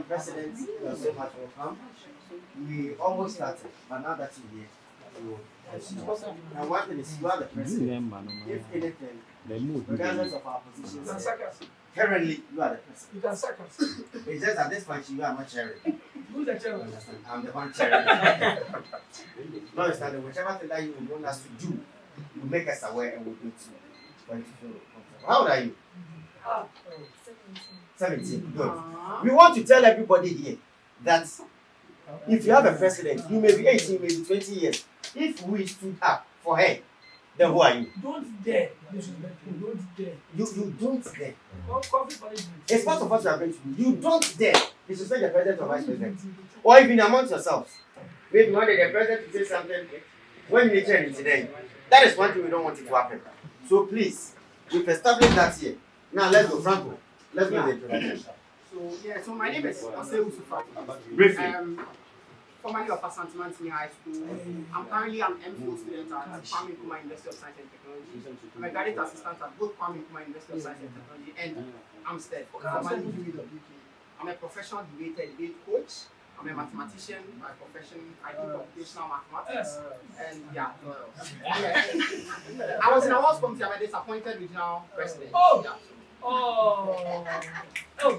President, you are so much welcome. We almost started, but now that you're here, we will continue. Now, one thing is, you are the president. If anything, regardless of our positions, currently, you are the president. You can sack us. It's just at this point, you are not chairing. Who's the chairman? I'm the one chairing. No, it's not whichever thing that you want us to do, you make us aware and we'll do it. Going to feel comfortable. How old are you? 17. Good. We want to tell everybody here that if you have a president, you may be 18, you may be 20 years. If we stood up for her, then who are you? Don't dare. Don't dare. You don't dare. Coffee. It's part of what you are going to do. You don't dare disrespect the president or vice president. Or even amongst yourselves. Maybe one day the president will say something when nature is today. That is one thing we don't want it to happen. So please, we've established that here. Now let's go, Franco. Let's go to the introduction. So my name is Osewu Sufa. Briefly. Formerly of Asantemanti High School. I'm currently an MPhil student at Kwame Nkrumah University of Science and Technology. I'm a graduate assistant at both Kwame Nkrumah University of Science and Technology and Amstead. I'm a professional debate coach. I'm a mathematician by profession. I do computational mathematics. And yeah. I was in a awards committee. I'm a disappointed regional president.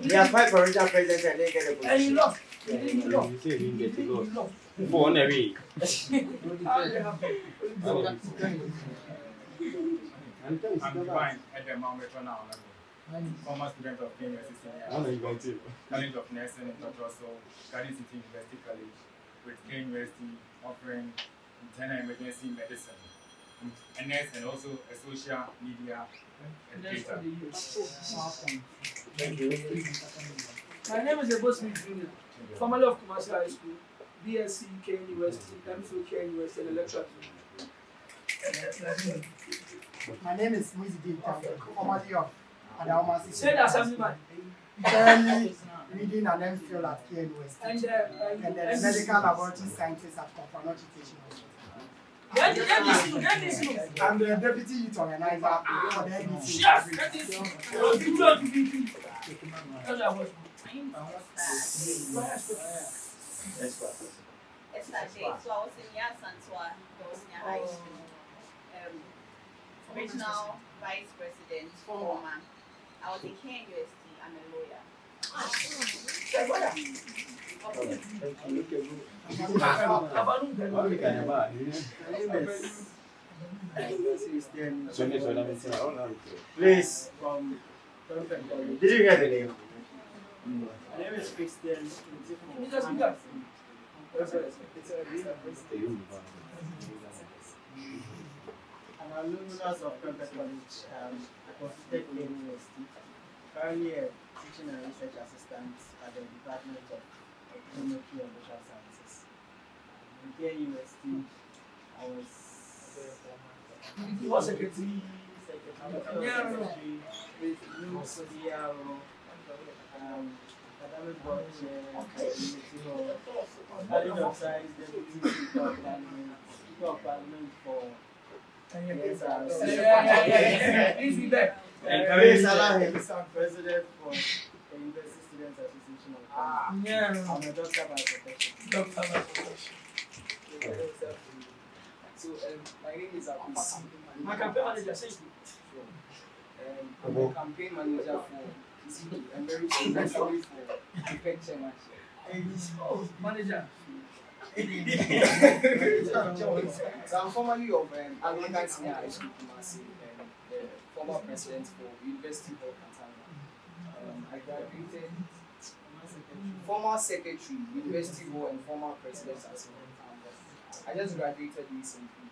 They are five for regional president and they get a position. And you lost. You lost. For every. I'm divine at the moment now. Former student of Kenya College of Nursing and also Garden City University College with Kenya University offering internal emergency medicine, a nurse and also a social media educator. Thank you. My name is Ebo Smith Jr., formerly of Commercial High School, BSc, Kenya University, MPhil, Kenya University, and a lecturer. My name is Muizidin Tango, formerly of Adama City. Say the assemblyman. Currently reading an MPhil at Kenya University. And the medical laboratory scientist at Confanochi Teaching Hospital. Get this. I'm the deputy youth organizer for the NDC. Yes, get this. It's that day. So I was in Yasantua, Bosnia High School. Regional Vice President, former. I was in Kenya University. I'm a lawyer. Please. Did you get the name? My name is Christian. I'm an alumnus of Campus College, Consulted University. Currently a teaching and research assistant at the Department of Economic and Social Sciences. In Kenya University, I was secretary with new CDRO, academic board chair, College of Science, Deputy Speaker of Parliament for I'm president for the University Students Association of Ghana. I'm a doctor by profession. So my name is Apis. My campaign manager says I'm a campaign manager for PCP. I'm very especially for APEC chairmanship. Manager. So I'm formerly of Anglican Senior High School Kumasi and the former president for University of Katanga. I graduated former secretary, University Hall, and former president as well. I just graduated recently.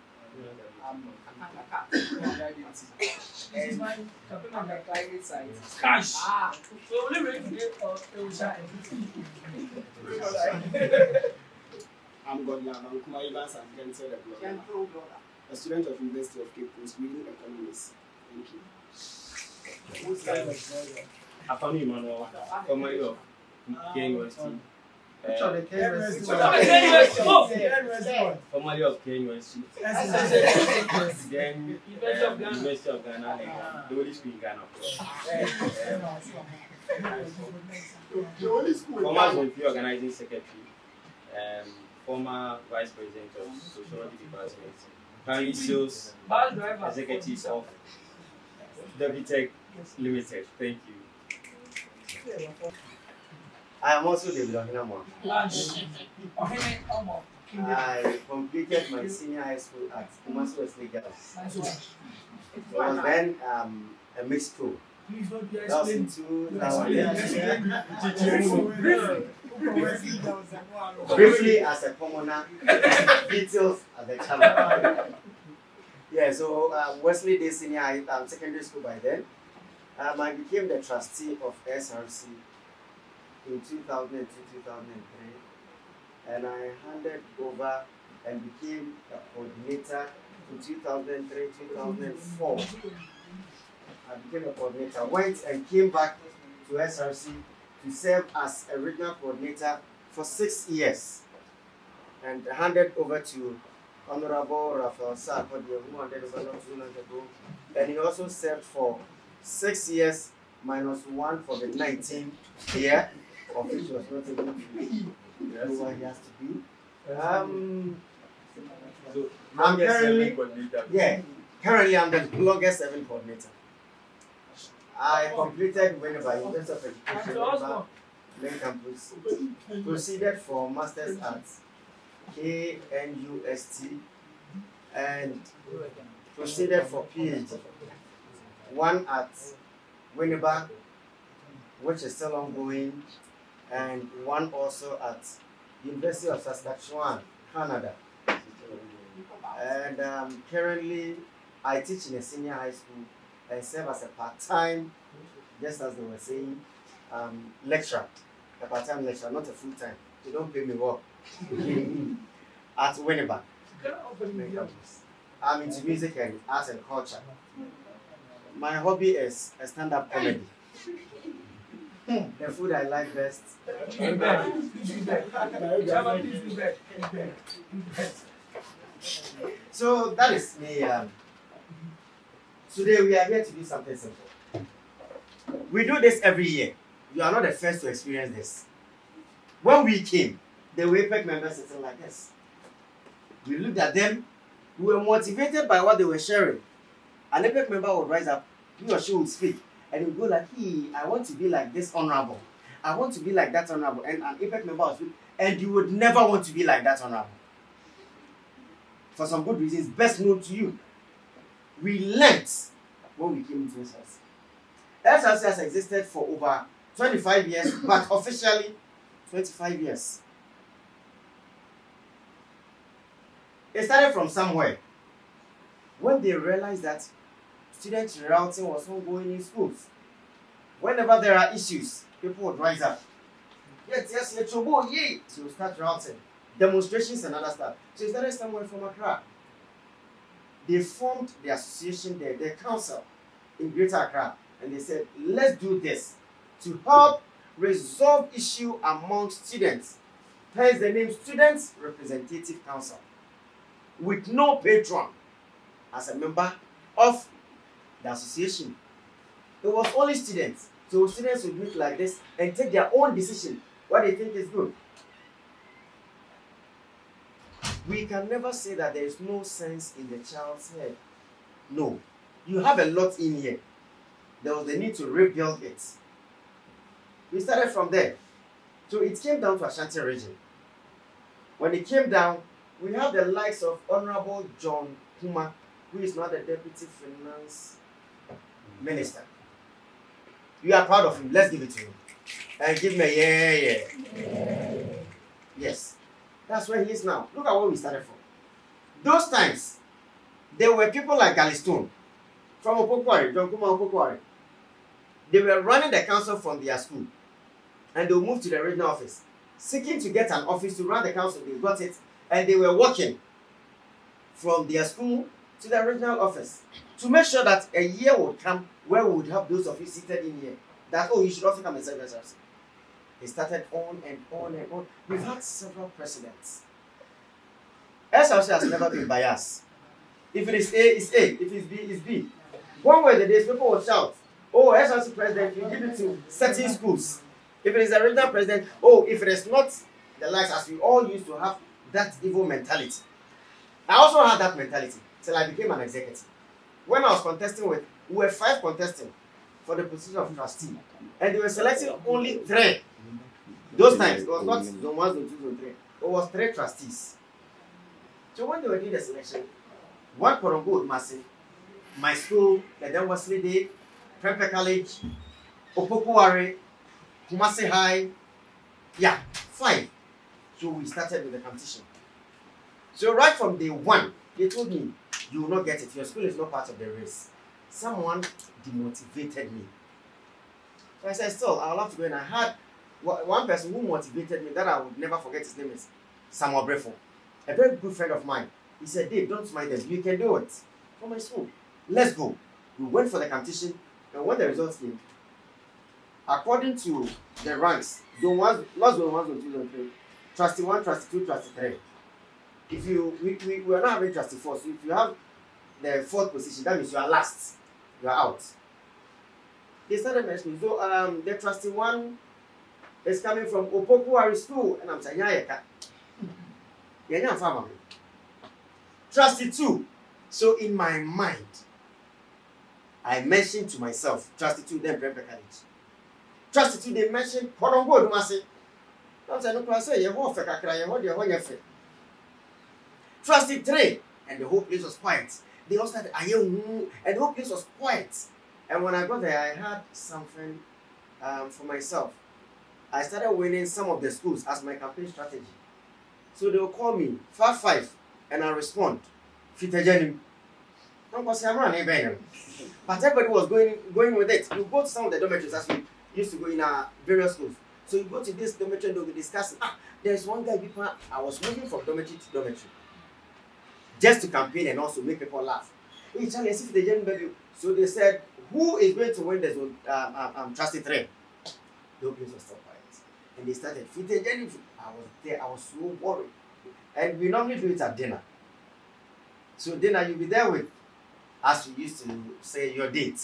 I'm graduating. And I'm a climate scientist. Cash. So will you ready today or it will shine? I'm Godland. I'm Kuma Evans and Gentle Blogger. A student of University of Cape Coast, reading economics. Thank you. Afami Emmanuel, formerly of Kenya University. Formerly of Kenya University. Then University of Ghana, the only school in Ghana. Former Zone 3 Organizing Secretary, former Vice President of Sociology Department, currently sales executive of APEC Limited. Thank you. I am also David Ohinamo. I completed my senior high school at Kumasi Wesley Girls. It was then a mixed school. That was in 2000. Briefly as a commoner, details as a child. Yeah, so Wesley Day Senior High Secondary School by then. I became the trustee of SRC in 2002-2003, and I handed over and became a coordinator in 2003-2004. I became a coordinator, went and came back to SRC to serve as a regional coordinator for 6 years, and handed over to Honorable Raphael Sarkodie, who handed over not too long ago, and he also served for 6 years minus 1 for the 19th year, of which he was not able to do what he has to do. I'm currently I'm the longest serving coordinator. I completed Winneba University of Education, Winneba main campus, proceeded for Masters at KNUST, and proceeded for PhD. One at Winneba, which is still ongoing, and one also at University of Saskatchewan, Canada. And currently, I teach in a senior high school and serve as a part-time, just as they were saying, lecturer, a part-time lecturer, not a full-time. They don't pay me well. At Winneba. I'm into music and arts and culture. My hobby is a stand-up comedy. The food I like best. So that is me. Today we are here to do something simple. We do this every year. You are not the first to experience this. When we came, the APEC members sitting like this. We looked at them. We were motivated by what they were sharing. An APEC member would rise up, he or she would speak, and he would go like, I want to be like this honorable. I want to be like that honorable. And an APEC member would speak, and you would never want to be like that honorable. For some good reasons, best known to you. We learnt when we came into SRC. SRC has existed for over 25 years, but officially 25 years. It started from somewhere. When they realized that student rerouting was ongoing in schools, whenever there are issues, people would rise up. Yes, let's go, yay! So we start routing. Demonstrations and other stuff. So it started somewhere from Accra. They formed the association there, the council in Greater Accra, and they said, let's do this to help resolve issue among students. Hence the name Students Representative Council, with no patron as a member of the association. It was only students. So students would meet like this and take their own decision, what they think is good. We can never say that there is no sense in the child's head. No. You have a lot in here. There was the need to rebuild it. We started from there. So it came down to Ashanti region. When it came down, we have the likes of Honorable John Kuma, who is now the Deputy Finance Minister. You are proud of him. Let's give it to him. And give me a yeah. Yes. That's where he is now. Look at where we started from. Those times, there were people like Galistone from Opokwari, John Kuma Opokwari. They were running the council from their school. And they moved to the regional office, seeking to get an office to run the council. They got it. And they were walking from their school to the regional office to make sure that a year would come where we would have those of you seated in here. That, you should also come and serve SRC. They started on and on and on. We've had several presidents. SRC has never been biased. If it is A, it's A. If it's B, it's B. One way the days, people will shout, Oh, SRC president, you give it to certain schools. If it is a regional president, oh, if it is not the likes as we all used to have that evil mentality. I also had that mentality till I became an executive. When I was contesting with, we were 5 contesting for the position of trustee, and they were selecting only 3. Those times, it was not zone 1, zone 2, zone 3. It was 3 trustees. So when they were doing the selection, one Korongo would massive, my school, the then Wesley Day, Prempeh College, Opokuware, Kumasi High, yeah, 5. So we started with the competition. So right from day 1, they told me, you will not get it. Your school is not part of the race. Someone demotivated me. So I said, still, I will have to go. And I had one person who motivated me that I would never forget. His name is Samuel Brefo, a very good friend of mine. He said, Dave, don't mind them. You can do it. For my school, let's go. We went for the competition, and when the results came, according to the ranks, zone 1, not zone 1, zone 2, zone 3, trustee 1, trustee 2, trustee 3. If we are not having trustee 4, so if you have the 4th position, that means you are last. You are out. They started mentioning, so the trustee 1 is coming from Opokuware school, and I'm saying, yeah, family. Trustee 2. So in my mind, I mentioned to myself, trustee 2, then Prempeh College. Trustee 2, they mentioned Korongo Dumasi. I'm saying, no, I say, you want Fekakra, you want your whole year. Trustee 3, and the whole place was quiet. They all started, and the whole place was quiet. And when I got there, I had something for myself. I started winning some of the schools as my campaign strategy. So they will call me 5-5, and I respond, Fitejenim. But everybody was going with it. You go to some of the dormitories as we used to go in our various schools. So you go to this dormitory, they'll be discussing. There's one guy, I was moving from dormitory to dormitory just to campaign and also make people laugh. Hey, Charlie, as if they didn't believe you. So they said, who is going to win the zone trustee 3? The place was so quiet. And they started. I was there, I was so worried. And we normally do it at dinner. So dinner, you'll be there with, as we used to say, your date.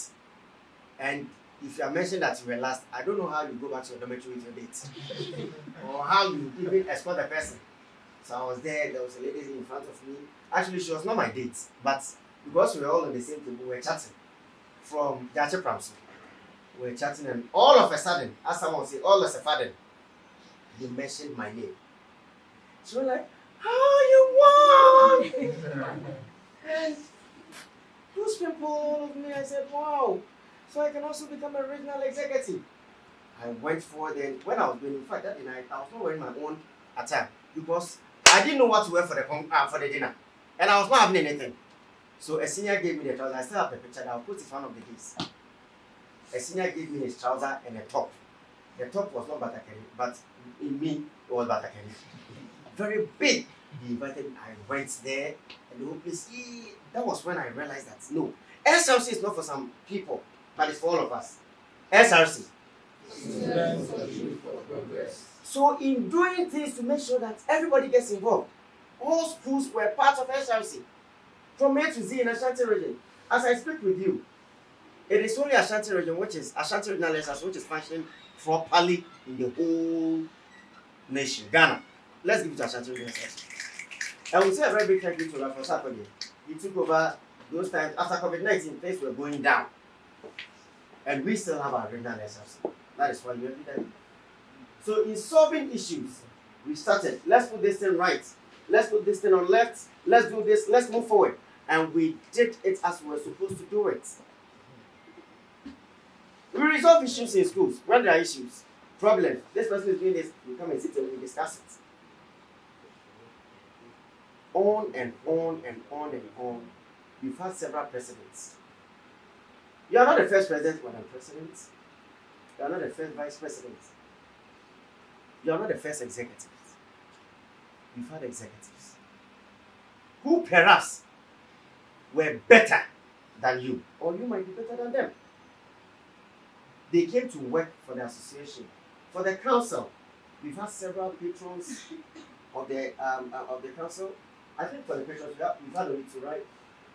And if you are mentioned that you were last, I don't know how you go back to your dormitory with your date. Or how you even escort the person. So I was there was a lady in front of me. Actually, she was not my date, but because we were all on the same table, we were chatting from Jache Pramso. We were chatting, and all of a sudden, as someone would say, all of a sudden, they mentioned my name. She was like, you won! And those people, all of me, I said, wow, so I can also become a regional executive. I went forward, and when I was doing, in fact, that night, I was not wearing my own attire because I didn't know what to wear for the dinner. And I was not having anything. So a senior gave me the trouser. I still have the picture that I'll put it one of the days. A senior gave me his trouser and a top. The top was not Batakari, but in me, it was Batakari. Very big. He invited me. I went there, and the whole place, that was when I realized that, no, SRC is not for some people, but it's for all of us. SRC. So in doing things to make sure that everybody gets involved, all schools were part of SRC. From A to Z in Ashanti region. As I speak with you, it is only Ashanti region, which is Ashanti regional SRC, which is functioning properly in the whole nation. Ghana. Let's give it to Ashanti regional SRC. And we say a very big thank you to Rafa Sarkodie. He took over those times after COVID-19, things were going down. And we still have our regional SRC. That is why you have done. So in solving issues, we started, let's put this thing right. Let's put this thing on left. Let's do this. Let's move forward. And we did it as we were supposed to do it. We resolve issues in schools. When there are issues, problems, this person is doing this, we come and sit and we discuss it. On and on and on and on. We've had several presidents. You are not the first president, Madam President. You are not the first vice president. You are not the first executive. We've had executives who perhaps were better than you, or you might be better than them. They came to work for the association, for the council. We've had several patrons of the council. I think for the patrons, we've had only two, right?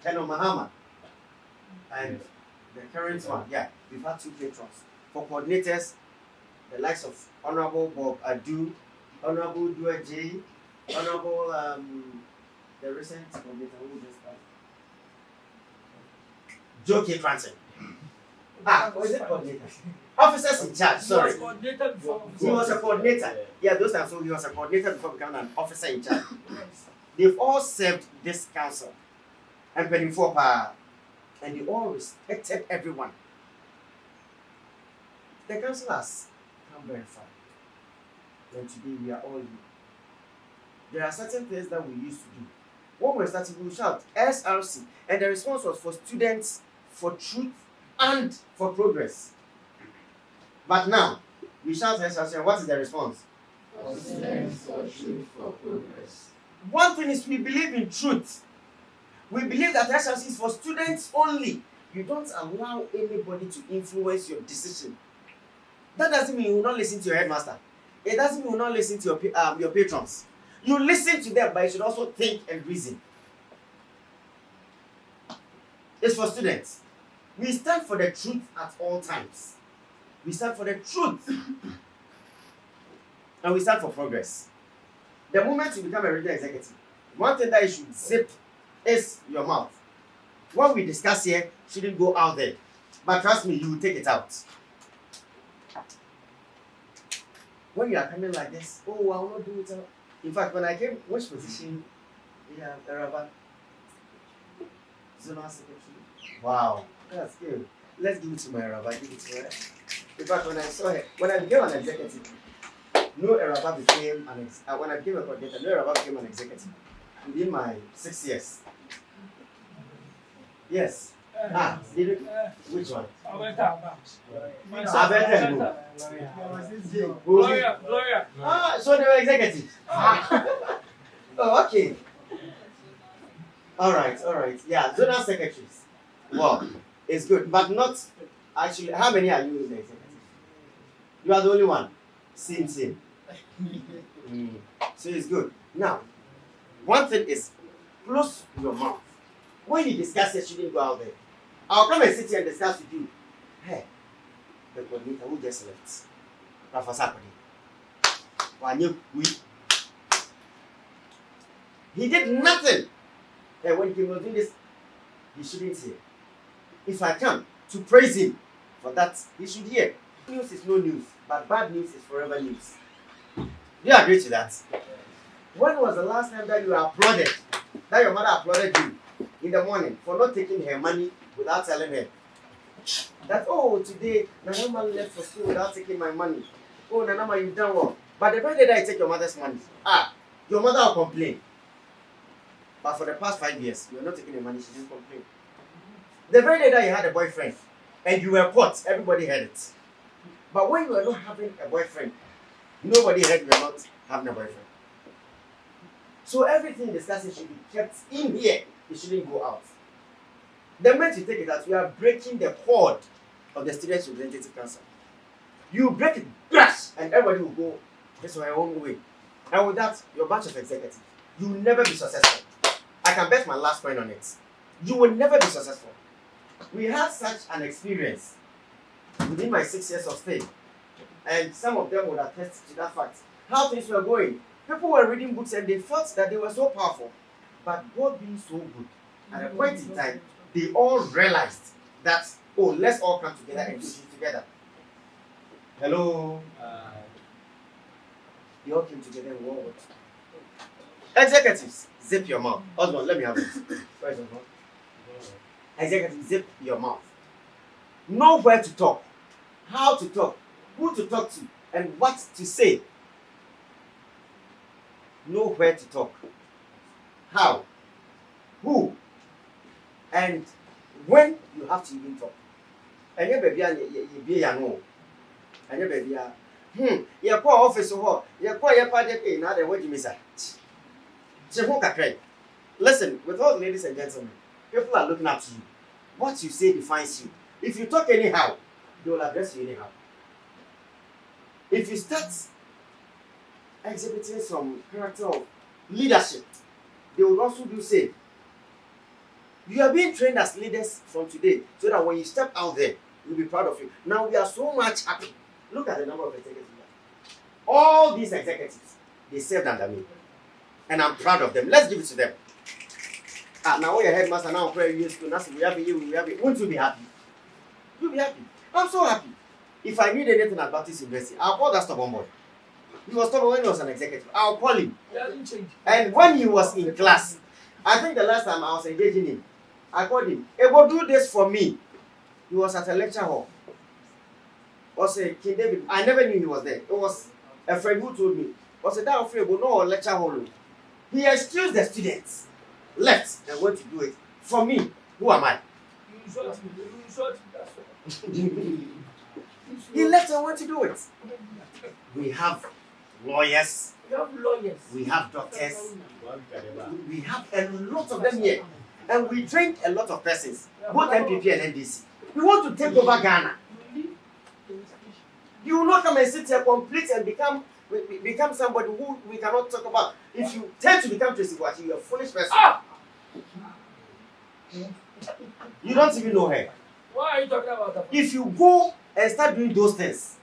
Colonel Mahama and The current one, yeah, we've had 2 patrons. For coordinators, the likes of Honorable Bob Adu, Honorable Dua J, Honorable the recent coordinator who just passed, Joe K. Franson. What is it coordinator? Officers in charge, sorry. He was coordinator before. He was a coordinator. Yeah, those times, so he was a coordinator before becoming an officer in charge. They've all served this council. And penny for power. And they all respected everyone. The council has come very far. And today we are all here. There are certain things that we used to do. When we started, we would shout SRC. And the response was for students, for truth, and for progress. But now, we shout SRC, and what is the response? For students, for truth, for progress. One thing is we believe in truth. We believe that SRC is for students only. You don't allow anybody to influence your decision. That doesn't mean you will not listen to your headmaster. It doesn't mean you will not listen to your patrons. You listen to them, but you should also think and reason. It's for students. We stand for the truth at all times. We stand for the truth. And we stand for progress. The moment you become a regional executive, one thing that you should zip is your mouth. What we discuss here shouldn't go out there. But trust me, you will take it out. When you are coming like this, I will not do it. In fact, when I came, which position? Yeah, Rabbi. Zonal secretary. Wow, that's good. Let's give it to my Rabbi. Give it to her. In fact, when I saw her, when I became an executive, no Rabbi became when I became a coordinator, no Rabbi became an executive. Within my 6 years. Yes. Did you? Which one? Gloria. So they were executives. Oh, okay. All right. Yeah, zonal secretaries. Well, it's good, but not actually. How many are you in the executive? You are the only one. Same. So it's good. Now, one thing is close your mouth. When you discuss it, you shouldn't go out there. I'll come and sit here and discuss with you. Hey, the coordinator who just left, Professor Sapadi. He did nothing. And when he was doing this, he shouldn't hear. If I come to praise him for that, he should hear. News is no news, but bad news is forever news. Do you agree to that? When was the last time that you were applauded, that your mother applauded you in the morning for not taking her money without telling her that, today Nanama left for school without taking my money. Oh, Nanama, you've done well. But the very day that you take your mother's money, your mother will complain. But for the past 5 years, you're not taking the money, she didn't complain. The very day that you had a boyfriend and you were caught, everybody heard it. But when you were not having a boyfriend, nobody heard you were not having a boyfriend. So everything discussed should be kept in here. It shouldn't go out. The moment you take it out, you are breaking the cord of the Students' Representative Council. You break it, crash, and everybody will go this way, own way. And with that, your batch of executives, you will never be successful. I can bet my last point on it. You will never be successful. We had such an experience within my 6 years of stay, and some of them would attest to that fact. How things were going. People were reading books and they felt that they were so powerful. But God being so good, at a point in time, they all realized that, let's all come together and do this together. Hello? They all came together and worked. Executives, zip your mouth. Osborne, let me have it. Where's your mouth? Executives, zip your mouth. Know where to talk, how to talk, who to talk to, and what to say. Know where to talk, how, who, and when you have to even talk. And your baby, you be a no. And your baby, you're poor office or you're poor, you're party, now the word you miss. Listen, with all the ladies and gentlemen, people are looking up to you. What you say defines you. If you talk anyhow, they will address you anyhow. If you start exhibiting some character of leadership, they will also do same. You are being trained as leaders from today so that when you step out there, you'll be proud of you. Now we are so much happy. Look at the number of executives. All these executives, they served under me. And I'm proud of them. Let's give it to them. Now we're headmaster, now prayer you school. Now we have it. Won't you be happy? You'll be happy. I'm so happy. If I need anything at Baptist University, I'll call that stubborn boy. He was stubborn when he was an executive. I'll call him. And when he was in class, I think the last time I was engaging him, I called him. He will do this for me. He was at a lecture hall. Was a King David. I never knew he was there. It was a friend who told me. Was a that afraid no lecture hall. He excused the students, left, and went to do it. For me, who am I? He left and went to do it. We have lawyers. We have doctors. We have a lot of them here. And we train a lot of persons, both MPP and NDC. We want to take over Ghana. You will not come and sit here complete and become somebody who we cannot talk about. If you tend to become Tracy Boachi, you're a foolish person. You don't even know her. Why are you talking about that? If you go and start doing those things,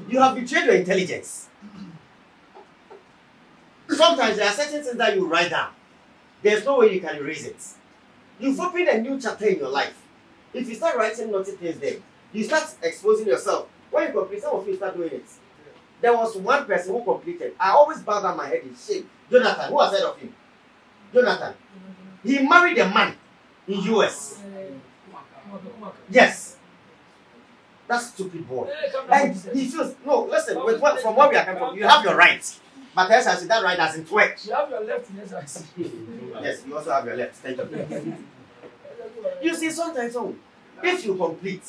you have betrayed your intelligence. Sometimes there are certain things that you write down. There's no way you can erase it. You've opened a new chapter in your life. If you start writing naughty things there, you start exposing yourself. When you complete, some of you start doing it. There was one person who completed. I always bow down my head in shame. Jonathan, who has heard of him? Jonathan. He married a man in US. Yes. That stupid boy. And he feels, no, listen, from where we are coming from, you have your rights. But as I said, that right doesn't work. You have your left in SRC. Yes, you also have your left. Thank you. You see, sometimes if you complete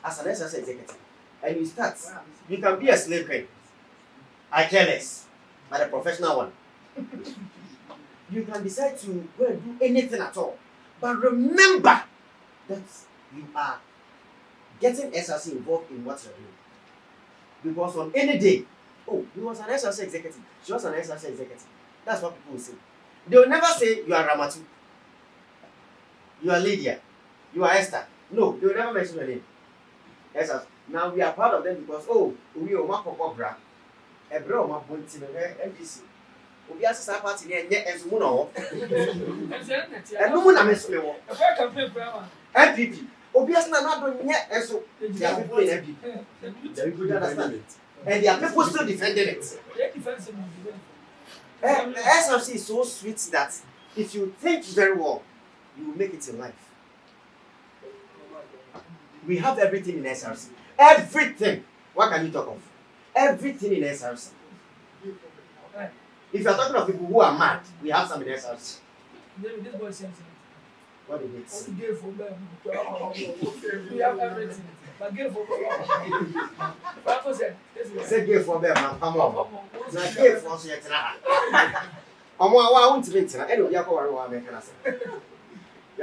as an SRC executive and you start, you can be a slave queen. I care less, but a professional one. You can decide to go and do anything at all. But remember that you are getting SRC involved in what you're doing. Because on any day, oh, he was an SRC executive, she was an SRC executive. That's what people will say. They will never say you are Ramatu, you are Lydia, you are Esther. No, they will never mention your name. SRC. Now we are proud of them because, oh, we are Makokobra, a bro, my bunty, MPC. We are a party and yet as Muno. And no one has MPP. Obviously, not doing yet, and so they are people in MPP. They could understand it. And there are people still defending it. SRC is so sweet that if you think very well, you will make it in life. We have everything in SRC. Everything. What can you talk of? Everything in SRC. If you are talking of people who are mad, we have some in SRC. This boy says what did it say? We have everything. But give for Papa said, say give for them, come on. Now give for us yet. I want to make it. Anyway, you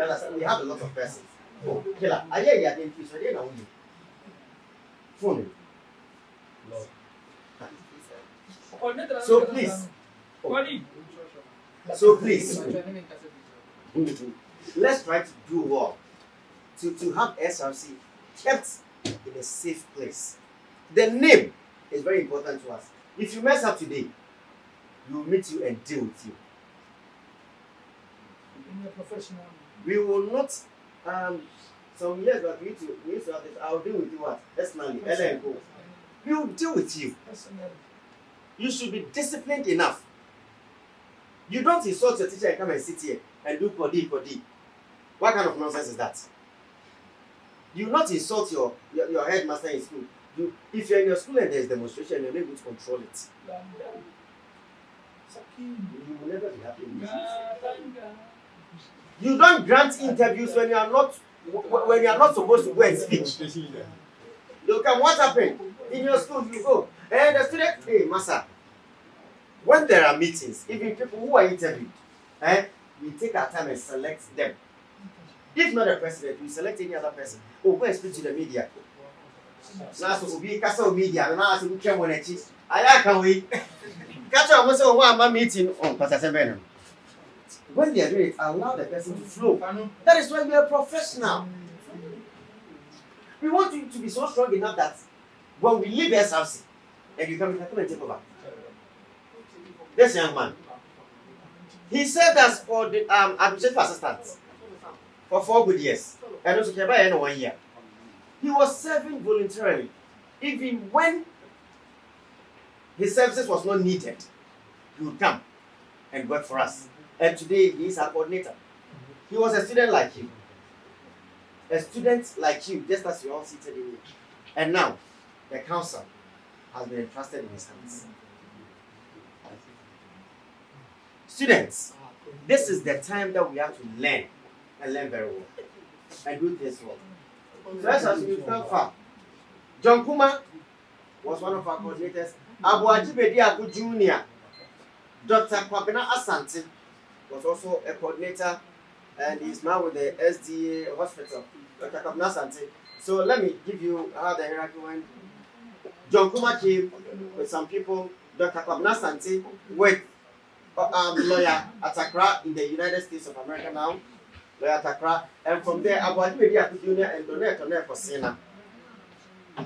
understand? We have a lot of persons. Oh, killer. I hear you are doing this. I didn't know you. Phone. So please. So please. Let's try to do well. To have SRC kept in a safe place. The name is very important to us. If you mess up today, we will meet you and deal with you. In a professional. We will not. Some years back we used to have this. I'll deal with you what? Personally, and go. We will deal with you. You should be disciplined enough. You don't insult your teacher and come and sit here and do kodi. What kind of nonsense is that? You not insult your headmaster in school. If you're in your school and there's demonstration, you're able to control it. You will never be happy with it. You don't grant interviews when you are not supposed to go and speak. You come, what happened? In your school, you go. And the student, hey, Massa, when there are meetings, even people who are interviewed, we take our time and select them. If not the president, we select any other person. Oh, go and speak to the media. Now, so we castle media, and now we can win it. I can't wait. Catch up, what's one meeting on Pastor Seven. When they are doing it, allow the person to flow. That is why we are professional. We want you to be so strong enough that when we leave SRC and you come and take over. This young man, he served us for the administrative assistant for 4 good years. And also by 1 year. He was serving voluntarily, even when his services was not needed. He would come and work for us. And today he is our coordinator. He was a student like you. A student like you, just as you all seated in here. And now, the council has been entrusted in his hands. Students, this is the time that we have to learn, and learn very well, and do this well. So as we fell far, John Kuma was one of our coordinators. Abu Ajibedi Abu Jr., Dr. Kwabena Asante was also a coordinator, and he's now with the SDA hospital. Dr. Kwabena Asante. So let me give you how the hierarchy went. John Kuma came with some people. Dr. Kwabena Asante with lawyer Atakra in the United States of America now. Lawyer Atakra. And from there, Abu Ajibedi Abu Jr. and Donette Kosina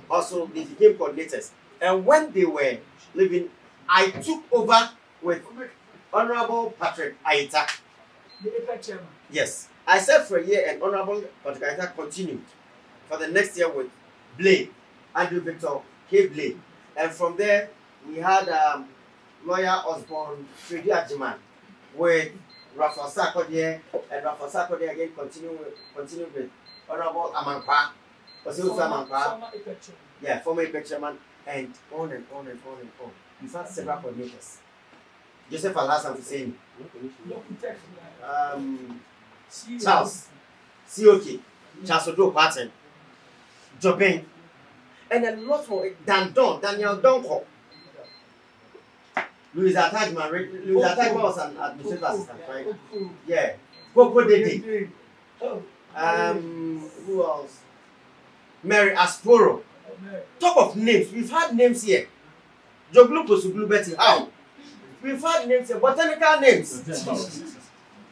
also they became coordinators. And when they were leaving, I took over with Honorable Patrick Aita. The APEC chairman. Yes. I served for a year and Honorable Patrick Aita continued for the next year with Blay, Andrew Victor K. Blay. And from there, we had lawyer Osborne Fredi Ajiman with Rafa Sarkodie, and Rafa Sarkodie again continued with Honorable Amankwa. Former APEC chairman, and on and on and on and on. We've had several coordinators. Joseph Alhassan Hussein, Charles, COK, Charles Odo Patton, Jobin, and a lot more. Daniel Donko, Louis Atagman was an administrative assistant, right? Yeah. Coco Dedi. Who else? Mary Asporo. Top of names. We've had names here. Joglu Posuglu Betty. How? We've had names here. Botanical names.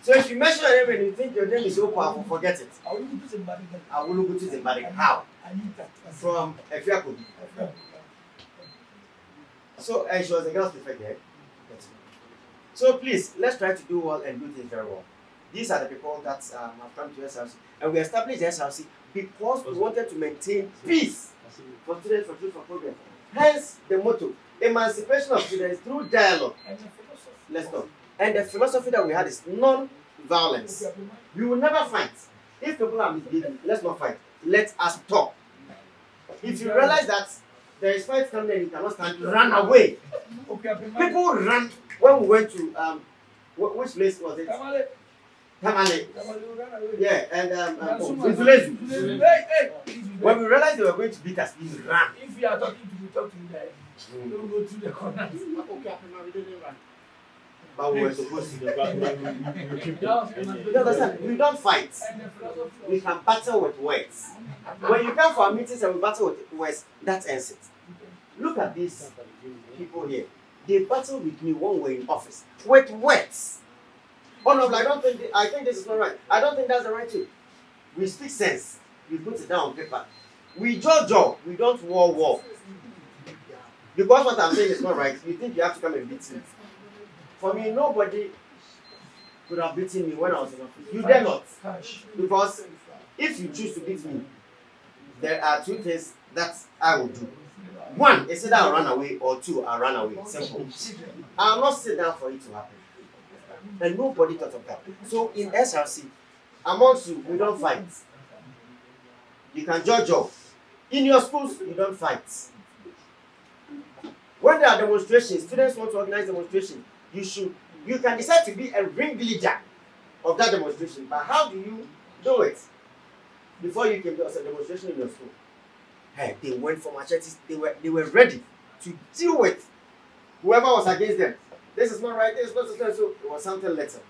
So if you mention a name and you think your name is so powerful, forget it. I will go to Zimbabwe. How? From Efiaku. So she was a girl's prefect there. So please, let's try to do well and do things very well. These are the people that have come to SRC. And we established SRC because we wanted to maintain peace for students, for truth, for progress. Hence the motto, emancipation of students through dialogue. Let's go. And the philosophy that we had is non-violence. We will never fight. If people are misbehaving, let's not fight. Let us talk. If you realize that there is fight coming and you cannot stand, run away. People ran when we went to which place was it? Tamale. Yeah, and Zulezu. When we realized they were going to beat us, we ran. If you are talking to me, talk to me there. Don't go through the corners. But we were supposed to. You understand? We don't fight. We can battle with words. When you come for our meetings and we battle with words, that ends it. Look at these people here. They battled with me when we were in office with words. Oh no, I think this is not right. I don't think that's the right thing. We speak sense. We put it down on paper. We judge. We don't war. Because what I'm saying is not right, you think you have to come and beat me. For me, nobody could have beaten me when I was in office. You dare not. Because if you choose to beat me, there are 2 things that I will do. 1 is either I'll run away, or 2, I'll run away. Simple. I'll not sit down for it to happen. And nobody thought of that. So in SRC, amongst you, we don't fight. You can judge off. In your schools, you don't fight. When there are demonstrations, students want to organize demonstrations, you can decide to be a ringleader of that demonstration. But how do you do it? Before you came, there was a demonstration in your school. Hey, they went for machetes. They were ready to deal with whoever was against them. This is not right. This is not so. So it was something later.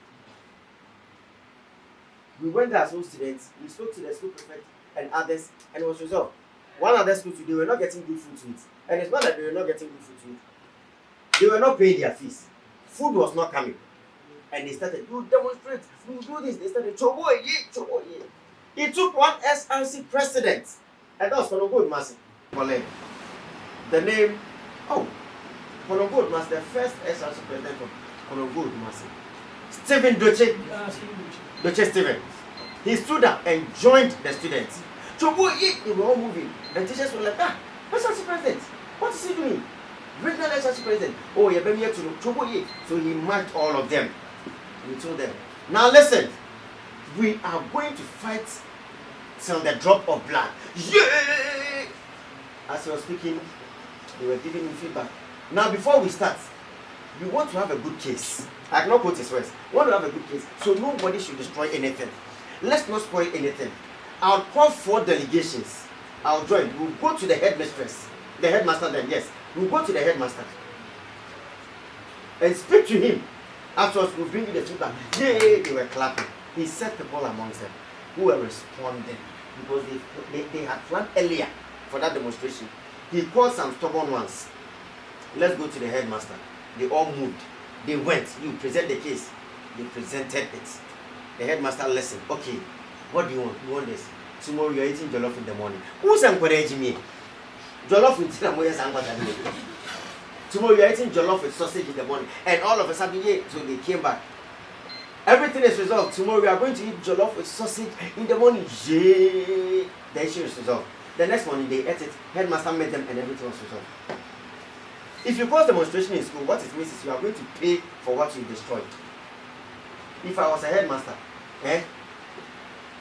We went there as old students. We spoke to the school prefect and others, and it was resolved. One other school today, they were not getting good food to eat, and it's not that they were not getting good food to eat. They were not paying their fees. Food was not coming. And they started, you demonstrate, you do this. They started, Chobo ye, Chobo ye. He took one SRC president. And that was Konogo Masi. The name, Konogo was the first SRC president of Konogo Masi. Stephen Doche. Doche Stephen. He stood up and joined the students. Chobo ye, they were all moving. And teachers were like, SRC president, what is he doing? Regional SRC president. Oh, you've been here to Chobo ye. So he marked all of them. We told them, now listen, we are going to fight till the drop of blood. Yeah! As he was speaking, they were giving him feedback. Now, before we start, we want to have a good case. I cannot quote his words. We want to have a good case, so nobody should destroy anything. Let's not spoil anything. I'll call 4 delegations. I'll join. We'll go to the headmistress. The headmaster then, yes. We'll go to the headmaster and speak to him. Afterwards, we'll bring you the feedback. Yay! They were clapping. He set people amongst them who were responding because they had planned earlier for that demonstration. He called some stubborn ones. Let's go to the headmaster. They all moved. They went. You present the case. They presented it. The headmaster listened. Okay, what do you want? You want this? Tomorrow you're eating jollof in the morning. Who's encouraging me? Jollof with Sinamoya. Tomorrow you're eating jollof with sausage in the morning. And all of a sudden, so they came back. Everything is resolved. Tomorrow we are going to eat jollof with sausage in the morning. Yeah. The issue is resolved. The next morning they ate it. Headmaster met them and everything was resolved. If you cause demonstration in school, what it means is you are going to pay for what you destroyed. If I was a headmaster,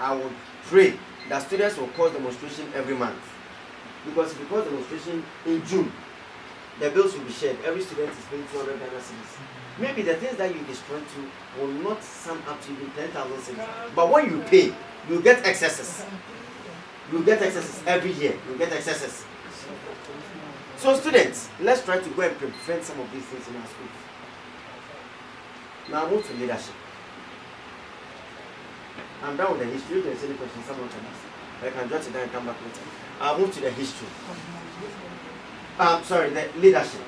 I would pray that students will cause demonstration every month. Because if you cause demonstration in June, the bills will be shared. Every student is paying 200 Ghana cedis. Maybe the things that you destroy to will not sum up to even 10,000 cedis. But when you pay, you get excesses. You get excesses every year. You get excesses. So students, let's try to go and prevent some of these things in our schools. Now move to leadership. I'm done with the history. If there's any questions, someone can ask. I can jot it down and come back later. I'll move to the history. The leadership.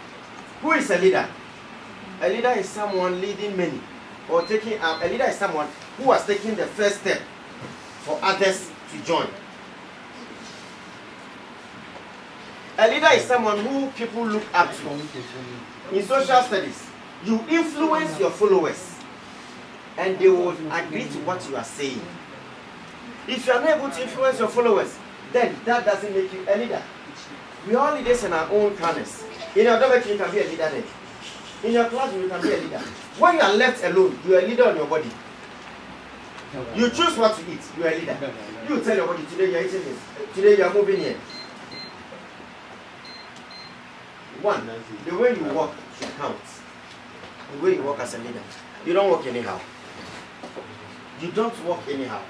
Who is a leader? A leader is someone leading many, or taking. A leader is someone who has taken the first step for others to join. A leader is someone who people look up to. In social studies, you influence your followers, and they will agree to what you are saying. If you are not able to influence your followers, then that doesn't make you a leader. We are leaders in our own kindness. In your dormitory, you can be a leader there. In your classroom, you can be a leader. When you are left alone, you are a leader on your body. You choose what to eat, you are a leader. You tell your body, today you are eating this. Today you are moving here. One, the way you walk should count. The way you walk as a leader. You don't walk anyhow. You don't walk anyhow.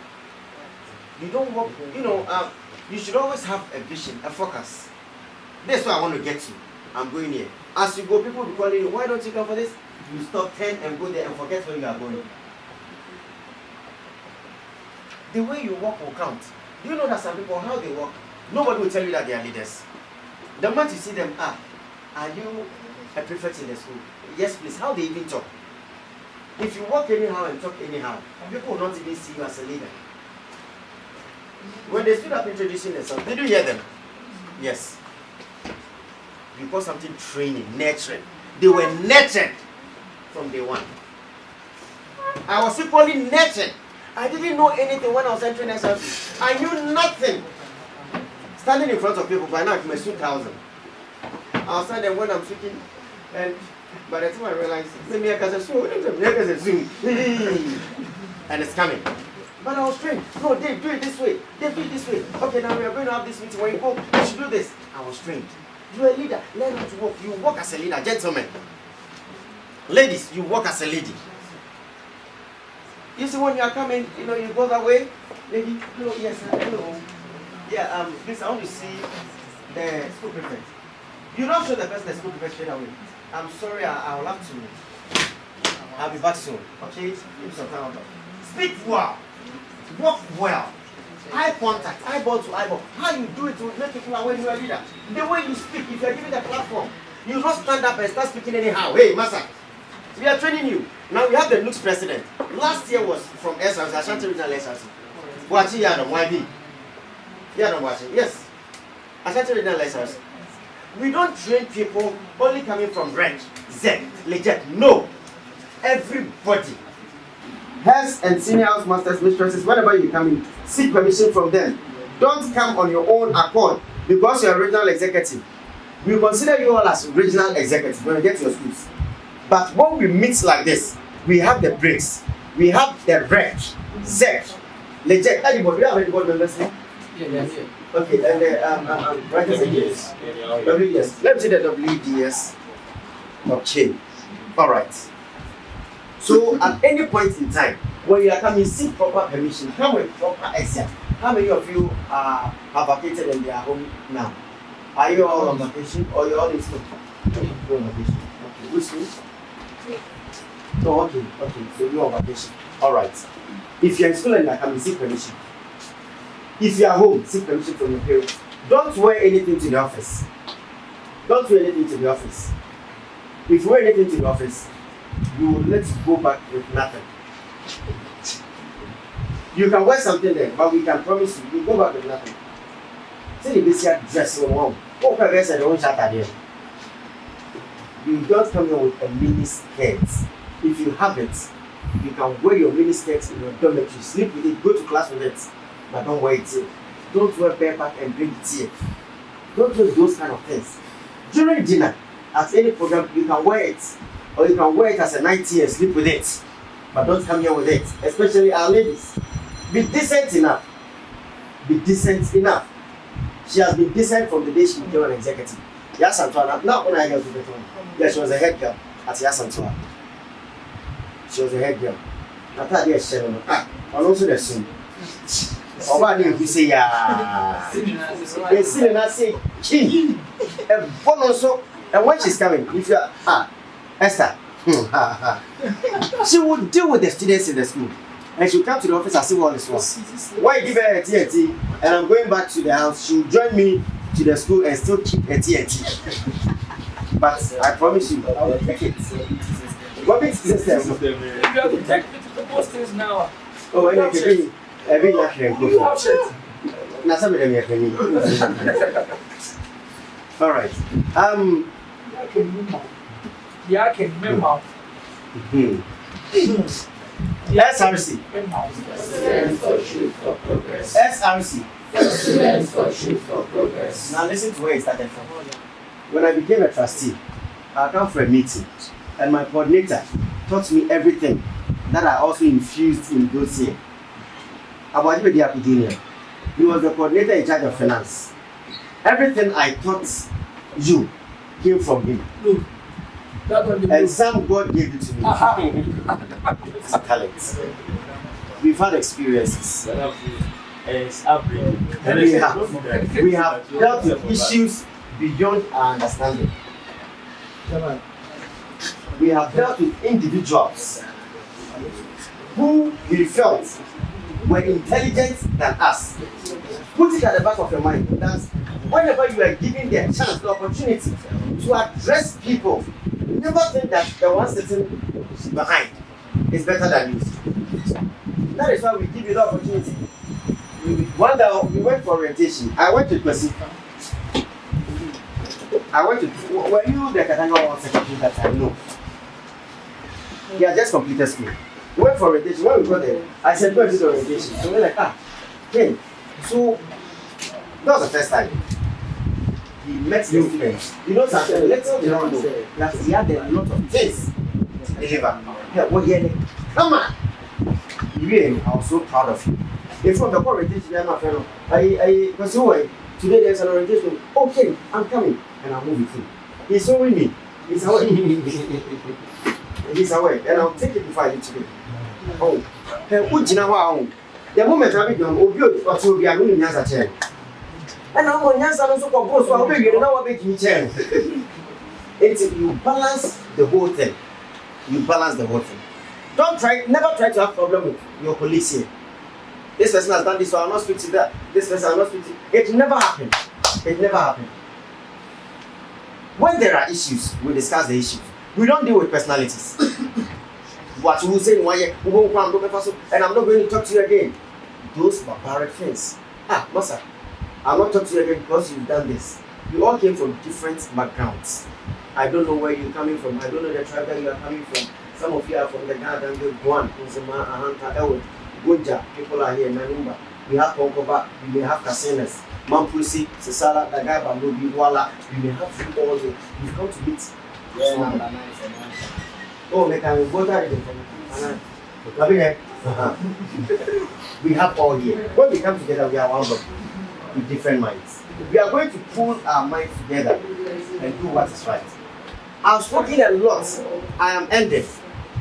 You don't walk, you should always have a vision, a focus. That's what I want to get to. I'm going here. As you go, people will be calling you, why don't you come for this? You stop 10 and go there and forget where you are going. The way you walk will count. Do you know that some people, how they walk, nobody will tell you that they are leaders. The moment you see them, are you a prefect in the school? Yes, please. How they even talk? If you walk anyhow and talk anyhow, people will not even see you as a leader. When they stood up introducing themselves, did you hear them? Yes. Because something training, nurturing. They were nurtured from day one. I was equally nurtured. I didn't know anything when I was entering SRC. I knew nothing. Standing in front of people, by now I'm 2,000. I was standing when I'm speaking, and by the time I realized, and it's coming. But I was trained. No, Dave, do it this way. Dave, do it this way. Okay, now we are going to have this meeting. When you go, you should do this. I was trained. You are a leader. Learn how to walk. You walk as a leader, gentlemen. Ladies, you walk as a lady. You see, when you are coming, you go that way. Lady, hello, yes, hello. Yeah, please, I want to see the school prefect. You don't show the person the school prefect straight away. I'm sorry, I will have to. I'll be back soon. Okay? Give some time. Speak well. Walk well. Eye contact, eyeball to eyeball. How you do it will make people aware you are a leader. The way you speak, if you are given the platform, you don't stand up and start speaking anyhow. Hey, Master, We are training you. Now we have the Lux president. Last year was from SRC, Ashanti Regional SRC. Watching Yadam, YB. Yadam watching. Yes. Ashanti Regional SRC. We don't train people only coming from rank, Z, legit. No. Everybody. Heads and senior house masters, mistresses, whenever you come in, seek permission from them. Don't come on your own accord because you're a regional executive. We consider you all as regional executives when you get to your schools. But when we meet like this, we have the breaks, we have the rec, Z, legit. Anybody, do you have anybody members here? Yeah. Okay, and the writers and yes. WDS. Let me see the WDS. Okay. Alright. So at any point in time, when you are coming, seek proper permission, come with proper exam. How many of you have vacated in their home now? Are you all on vacation or you all in school? You're on vacation. Okay. Which school? Oh, okay. So you're on vacation. Alright. If you're in school and you're coming, seek permission. If you're home, seek permission from your parents. Don't wear anything to the office. Don't wear anything to the office. If you wear anything to the office, you will let you go back with nothing. You can wear something there, but we can promise you go back with nothing. Say the basic dress you want. What can I say? Don't shut there. You don't come here with a mini skirt. If you have it, you can wear your mini skirt in your dormitory. Sleep with it, go to class with it, but don't wear it here. Don't wear bareback and bring it here. Don't do those kind of things. During dinner, at any program, you can wear it. Or you can wear it as a night tea and sleep with it. But don't come here with it. Especially our ladies. Be decent enough. Be decent enough. She has been decent from the day she became an executive. Yes, Antoine. Not when I got to the phone. Yeah, she was a head girl at Yes, Antoine. She was a head girl. I thought they were and also the same. Oh, I didn't say, yeah. They see, I say, king. And also, and when she's coming, if you are, Esther, she will deal with the students in the school. And she'll come to the office and see what this was. Why you give her a TNT and I'm going back to the house, she'll join me to the school and still keep a TNT. But I promise you, I will take it. What makes this system? You have to take me to the posters now. Oh, and you can be every national. You have shit. Now, some of them are coming. All right. Yeah, I can remember. SRC. Now listen to where it started from. When I became a trustee, I come for a meeting, and my coordinator taught me everything that I also infused in those here. About Junior, he was the coordinator in charge of finance. Everything I taught you came from him. And some God gave it to me. It's talent. We've had experiences. And we have dealt with issues beyond our understanding. We have dealt with individuals who we felt were intelligent than us. Put it at the back of your mind that whenever you are given the chance, the opportunity to address people, never think that the one sitting behind is better than you. That is why we give you the opportunity. One day we went for orientation. I went to Kwesi. Were you the Katanga secretary that I know? He had just completed school. We went for orientation. When we got there, I said, go and do the orientation. So we're like, hey. So that was the first time. He met the students. You know something, let's not know that he had a lot of things to deliver. Yeah, well, yeah, come on. Really, I was so proud of you. In front of the orientation, I'm not fellow. Because today there's an orientation. Okay, I'm coming. And I'll move with him. He's showing me. He's away. He's away. And I'll take it before I leave today. Oh. The moment I become obvious, or to be a million years a chair. And I'm on your son, so go, so I'll be you know what making chair. It's you balance the whole thing. You balance the whole thing. Never try to have problem with your police here. This person has done this, so I'll not speak to that. This person, I'll not speak to. It never happened. It never happened. When there are issues, we discuss the issues. We don't deal with personalities. What you will say in 1 year, and I'm not going to talk to you again. Those barbaric things. Master, I'm not talking to you again because you've done this. You all came from different backgrounds. I don't know where you're coming from. I don't know the tribe that you are coming from. Some of you are from the Ghana, Guan, Nzema, Ahanta, Elwood, Gunja. People are here in Nanumba. We have Konkoba, we may have Kasinas, Mampusi, Sesala, Dagaba, Nubi, Wala. We may have you all here. You've come to meet. Oh, they can go there. We have all here. When we come together, we are one body with different minds. We are going to pull our minds together and do what is right. I've spoken a lot. I am ended.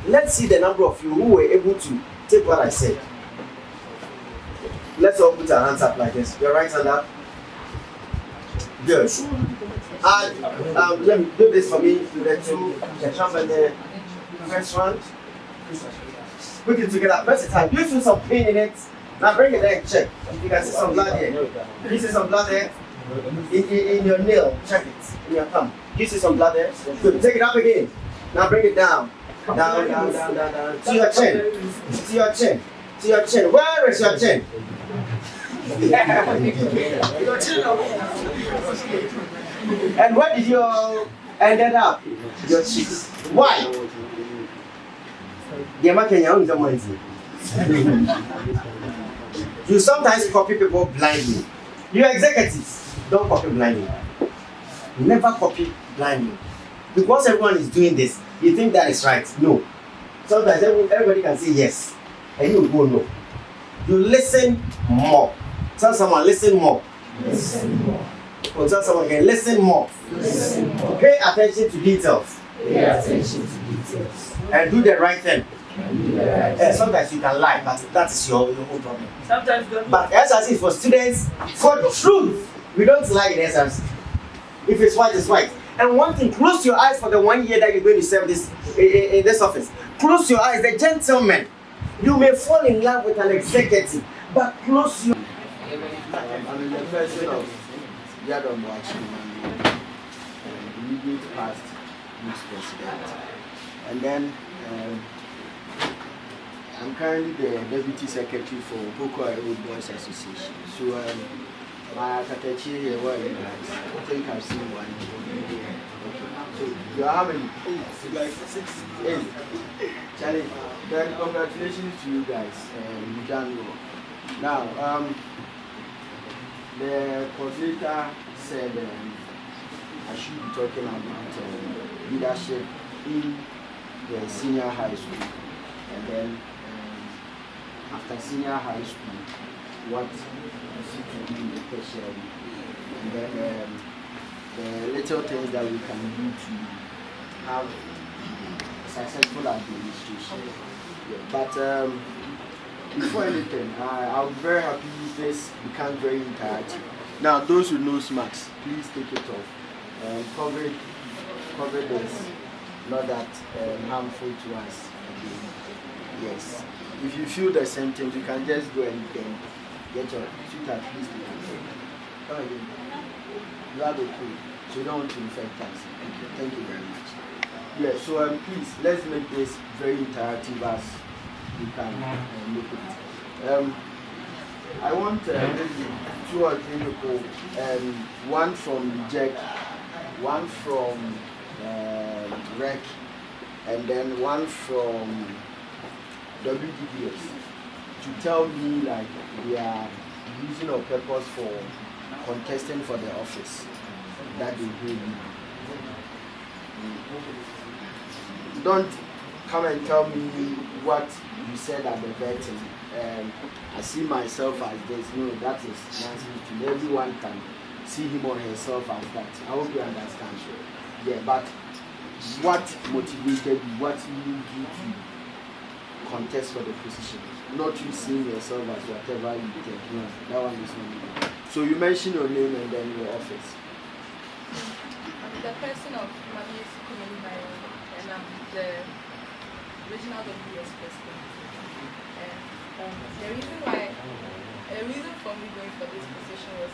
Let's see the number of you who were able to take what I said. Let's all put our hands up like this. Your right hand up. Good. And let me do this for me. The trump and the first one. Put it together. First time. Do you feel some pain in it? Now bring it there and check. If you can see some blood here. Do you see some blood there? In your nail. Check it. In your thumb. Do you see some blood there? Good. Take it up again. Now bring it down. Down, down, down, down, down. To your chin. To your chin. To your chin. Where is your chin? And where did you all ended up? Your cheeks. Why? You sometimes copy people blindly. You executives don't copy blindly. Never copy blindly. Because everyone is doing this, you think that is right. No. Sometimes everybody can say yes, and you go no. You listen more. Tell someone, listen more. Listen more. Or tell someone again, listen more. Listen more. Pay attention to details. Pay attention to details. And do the right thing. And do the right thing. Sometimes you can lie, but that is your own problem. Sometimes don't. But SRC is for students, for truth. We don't lie in SRC. If it's white, it's white. And one thing, close your eyes for the 1 year that you're going to serve this in this office. Close your eyes, the gentleman. You may fall in love with an executive, but close your I'm in the person of Yadom Wachi, immediate past youth president. And then I'm currently the deputy secretary for Boko Haram Boys Association. So my Katachi here, I think I've seen one. Okay. So you are how many? 8, like 6, 8. Charlie, then congratulations to you guys. You done well. Now, the coordinator said I should be talking about leadership in the senior high school, and then after senior high school, what you see to do in the tertiary, and then the little things that we can do to have successful administration. Yeah. But before anything, I'll be very happy if this becomes very interactive. Now, those who know Smacks, please take it off. Cover this, not that harmful to us again. Yes. If you feel the same thing, you can just go and get your sweetheart, please take it. Come again. You have a cool, so you don't want to infect us. Thank you very much. Yeah, so please, let's make this very interactive as you can look at it. I want maybe 2 or 3 people, one from Jack, one from Rec, and then one from WDBS to tell me like their reason or purpose for contesting for the office that they do. Don't come and tell me what you said at the vetting. I see myself as this. No, that is nonsense. Everyone can see him or herself as that. I hope you understand. Yeah, but what motivated you? What moved you to contest for the position? Not you seeing yourself as whatever you think. No, that one is not. So you mention your name and then your office. I'm the person of Mami Sukumeli, and I'm the original WS president. The reason for me going for this position was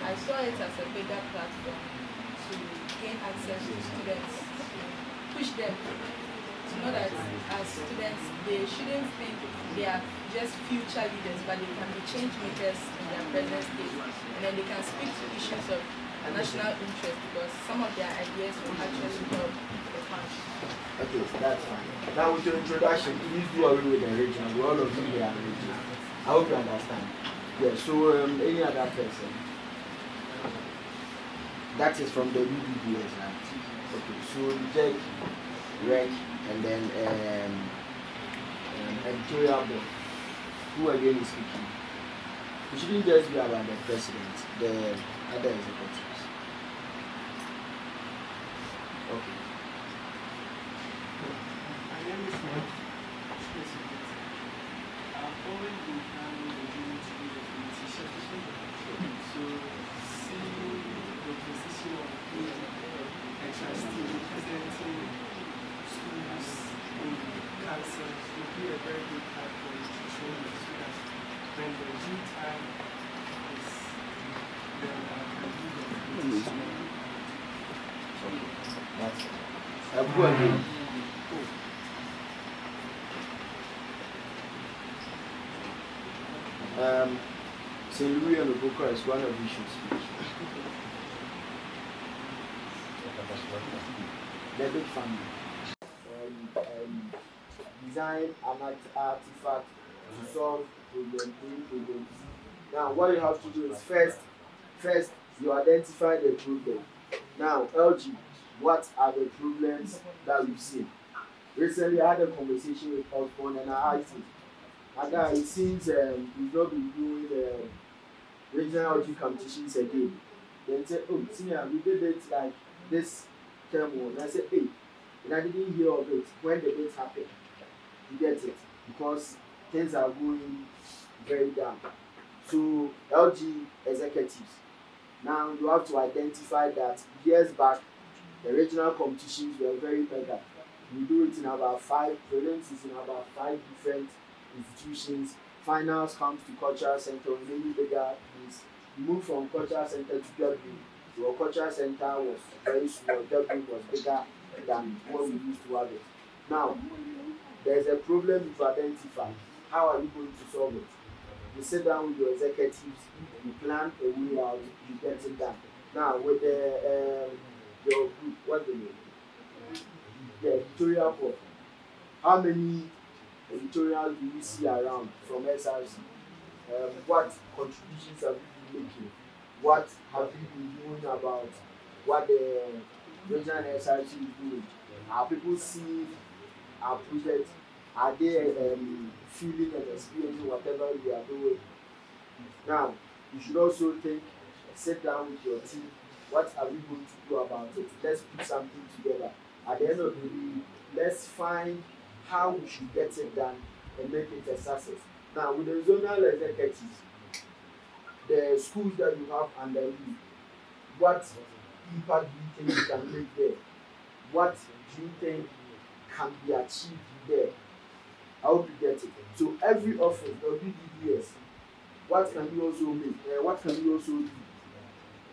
I saw it as a bigger platform to gain access to students, to push them to know that as students, they shouldn't think they are just future leaders, but they can be change makers in their present state. And then they can speak to issues of national interest because some of their ideas will actually help the country. Okay, so that's fine. Now with your introduction, please do away with the region. We all of you they are region. I hope you understand. Yeah, so any other person? That is from the UBBS, right? Okay, so Jack, Reg, and then editorial board. Who again is speaking? It shouldn't just be about the president, the other executives. Okay. My name is Mike. I've always been planning the journey to be a politician. So, seeing the position of being a trustee representing schools in council would be a very good platform to show me so that when the due time is, then I can do the politician. That's go again. St. Louis and Obuka is one of you should speak. The big family. Design an artifact to solve problem A, problem B. Now, what you have to do is first you identify the problem. Now, LG, what are the problems that we've seen? Recently, I had a conversation with Osborne and I asked him, it seems we've not been doing regional LG competitions again. Then he said, oh, senior, we did it like this term. And I said, hey, and I didn't hear of it. When did it happen? You get it? Because things are going very down. So, LG executives, now you have to identify that years back, the regional competitions were very mega. We do it in about 5 prelims, in about 5 different institutions. Finals comes to cultural center, maybe bigger. We moved from cultural center to W. Your cultural center was very small, W was bigger than what we used to have it. Now, there's a problem you've identified. How are you going to solve it? You sit down with your executives, you plan a way out, you get it done. Now, with your group, what's the name? The editorial board. How many editorials do you see around from SRC? What contributions have you been making? What have you been doing about what the regional SRC is doing? Are people seeing our project? Are they feeling and experiencing whatever we are doing? Now, you should also sit down with your team. What are we going to do about it? Let's put something together. At the end of the day, let's find how we should get it done and make it a success. Now, with the zonal executives, the schools that you have under you, what impact do you think you can make there? What do you think can be achieved there? I hope you get it. So every office, WDBS, what can you also make? What can you also do?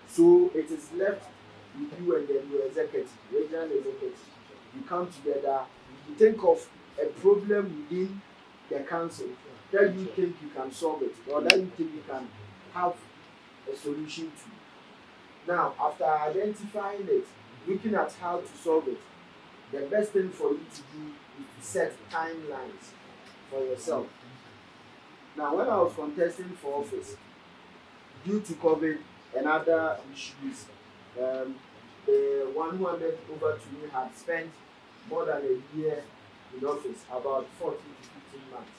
So it is left with you and then your executive, regional executive. You come together, you think of a problem within the council that you think you can solve it, or that you think you can have a solution to. Now, after identifying it, looking at how to solve it, the best thing for you to do is to set timelines for yourself. Now, when I was contesting for office, due to COVID and other issues, the one who handed over to me had spent more than a year in office, about 14 to 15 months.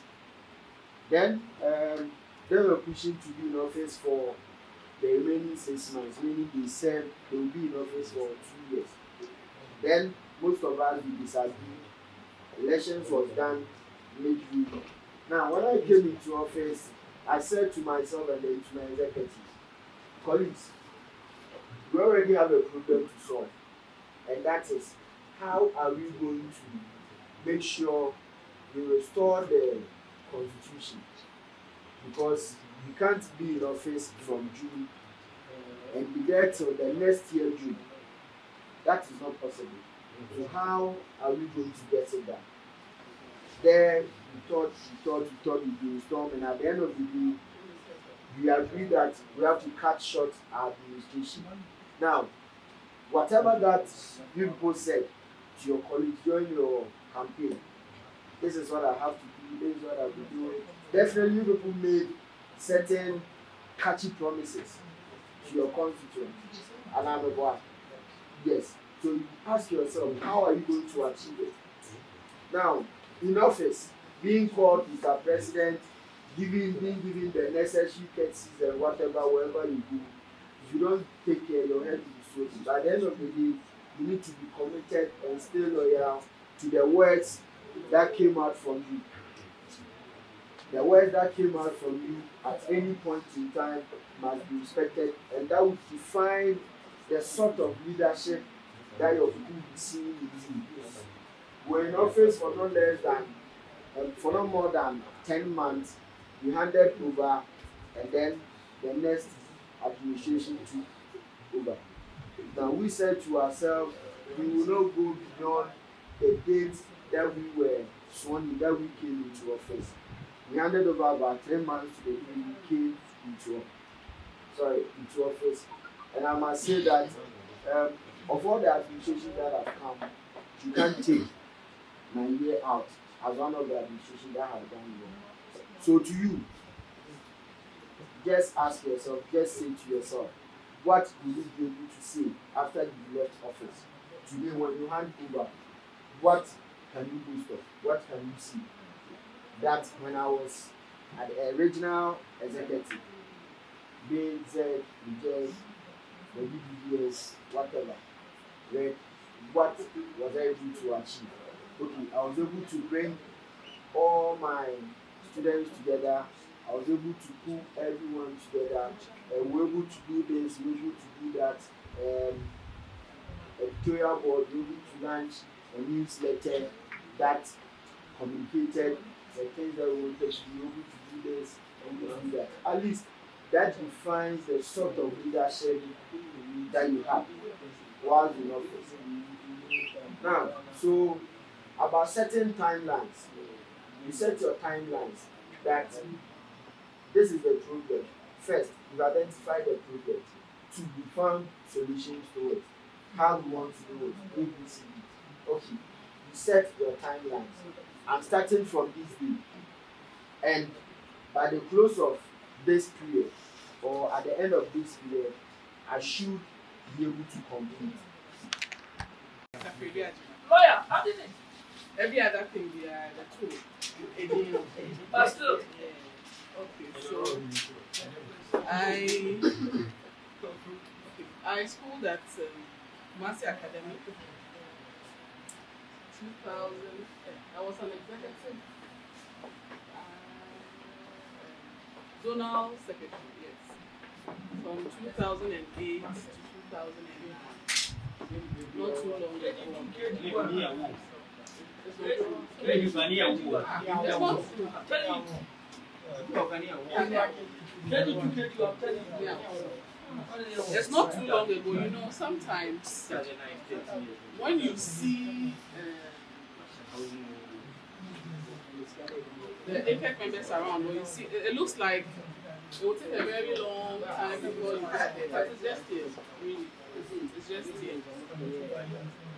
Then they were pushing to be in office for the remaining 6 months, meaning they said they will be in office for 2 years. Then most of us we disagreed. Elections was done midweek. Now, when I came into office, I said to myself and then to my executives, colleagues, we already have a problem to solve, and that is how are we going to make sure we restore the constitution, because you can't be in office from June and be there till the next year June. That is not possible. So how are we going to get it done? There we brainstorm, and at the end of the day, we agree that we have to cut short our administration. Now, whatever that you people said to your colleagues during your campaign, this is what I have to do, this is what I will do. Definitely, you people made certain catchy promises to your constituents, and I'm about yes. So you ask yourself, how are you going to achieve it? Now, in office, being called Mr. President, being given the necessary courtesies and whatever, wherever you go, if you don't take care, your head will be sweaty. By the end of the day, you need to be committed and stay loyal to the words that came out from you. The words that came out from you at any point in time must be respected, and that would define the sort of leadership that your people will be seeing with you. We're in office for no less than, for no more than 10 months. We handed over, and then the next administration took over. Now we said to ourselves, we will not go beyond the date that we were sworn in, that we came into office. We handed over about 3 months to the day we came into office. And I must say that of all the administrations that have come, you can't take Nigeria out as one of the administrations that have done well. So to you, just ask yourself, just say to yourself, what will you be able to say after you left office? Today when you hand over, what can you boast of? What can you see? That when I was at the regional executive, being said, the BBDS, whatever, right? What was I able to achieve? Okay, I was able to bring all my students together. I was able to pull everyone together. We were able to do this, we were able to do that. Editorial board, we were able to launch a newsletter that communicated the things that we wanted to be able to do this and able to do that. At least that defines the sort of leadership that you have while in office. Now, so about certain timelines, you set your timelines that this is the problem. First, you've identified the problem. Two, you found solutions to it. How you want to do it, ABC. Okay, you set your timelines. I'm starting from this day, and by the close of this period, or at the end of this period, I should be able to complete. Lawyer, how did it? Every other thing we are the two. But still, Okay, so I schooled at Mercy Academy. 2000. I was an executive zonal secretary. Yes, from 2008 to 2009. Not too long ago. It's not true. It's not too long ago, you know, sometimes when you see the APEC members around, when you see, it looks like it will take a very long time before you get there, but it's just here, really. It's just here.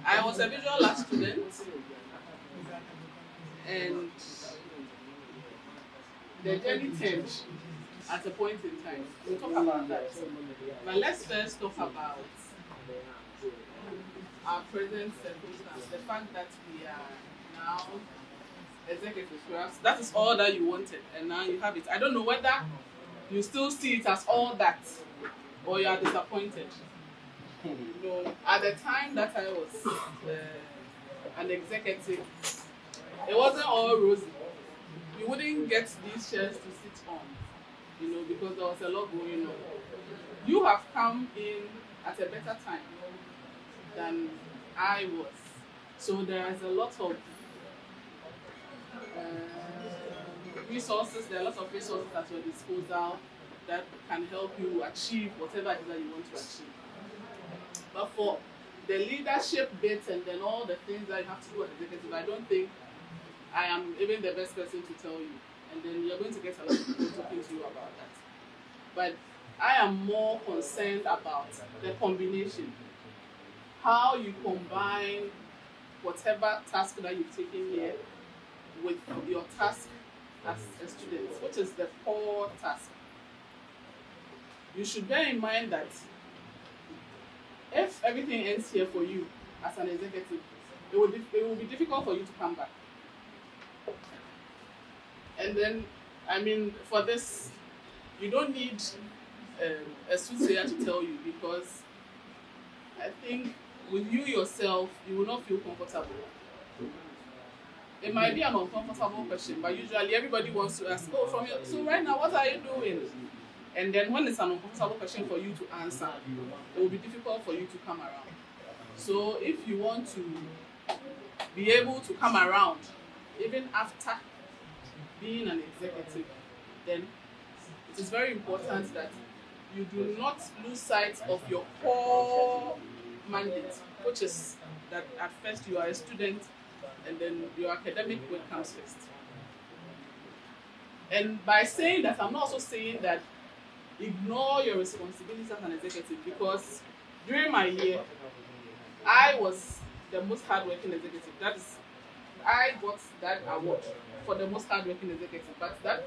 I was a visual art student, and the journey changed at a point in time. We'll talk about that. But let's first talk about our present circumstance. The fact that we are now executives. Perhaps that is all that you wanted, and now you have it. I don't know whether you still see it as all that, or you are disappointed. You know, at the time that I was an executive, it wasn't all rosy. You wouldn't get these chairs to sit on, you know, because there was a lot going on. You have come in at a better time than I was. So there is a lot of resources, there are lots of resources at your disposal that can help you achieve whatever it is that you want to achieve. But for the leadership bits and then all the things that you have to do as executive, I don't think I am even the best person to tell you. And then you're going to get a lot of people talking to you about that. But I am more concerned about the combination. How you combine whatever task that you've taken here with your task as a student, which is the core task. You should bear in mind that if everything ends here for you as an executive, it will be difficult for you to come back. And then, I mean, for this, you don't need a soothsayer to tell you, because I think with you yourself, you will not feel comfortable. It might be an uncomfortable question, but usually everybody wants to ask, oh, so right now, what are you doing? And then when it's an uncomfortable question for you to answer, it will be difficult for you to come around. So if you want to be able to come around, even after being an executive, then it is very important that you do not lose sight of your core mandate, which is that at first you are a student and then your academic work comes first. And by saying that, I'm not also saying that ignore your responsibilities as an executive, because during my year, I was the most hardworking executive. That is, I got that award for the most hardworking executive, but that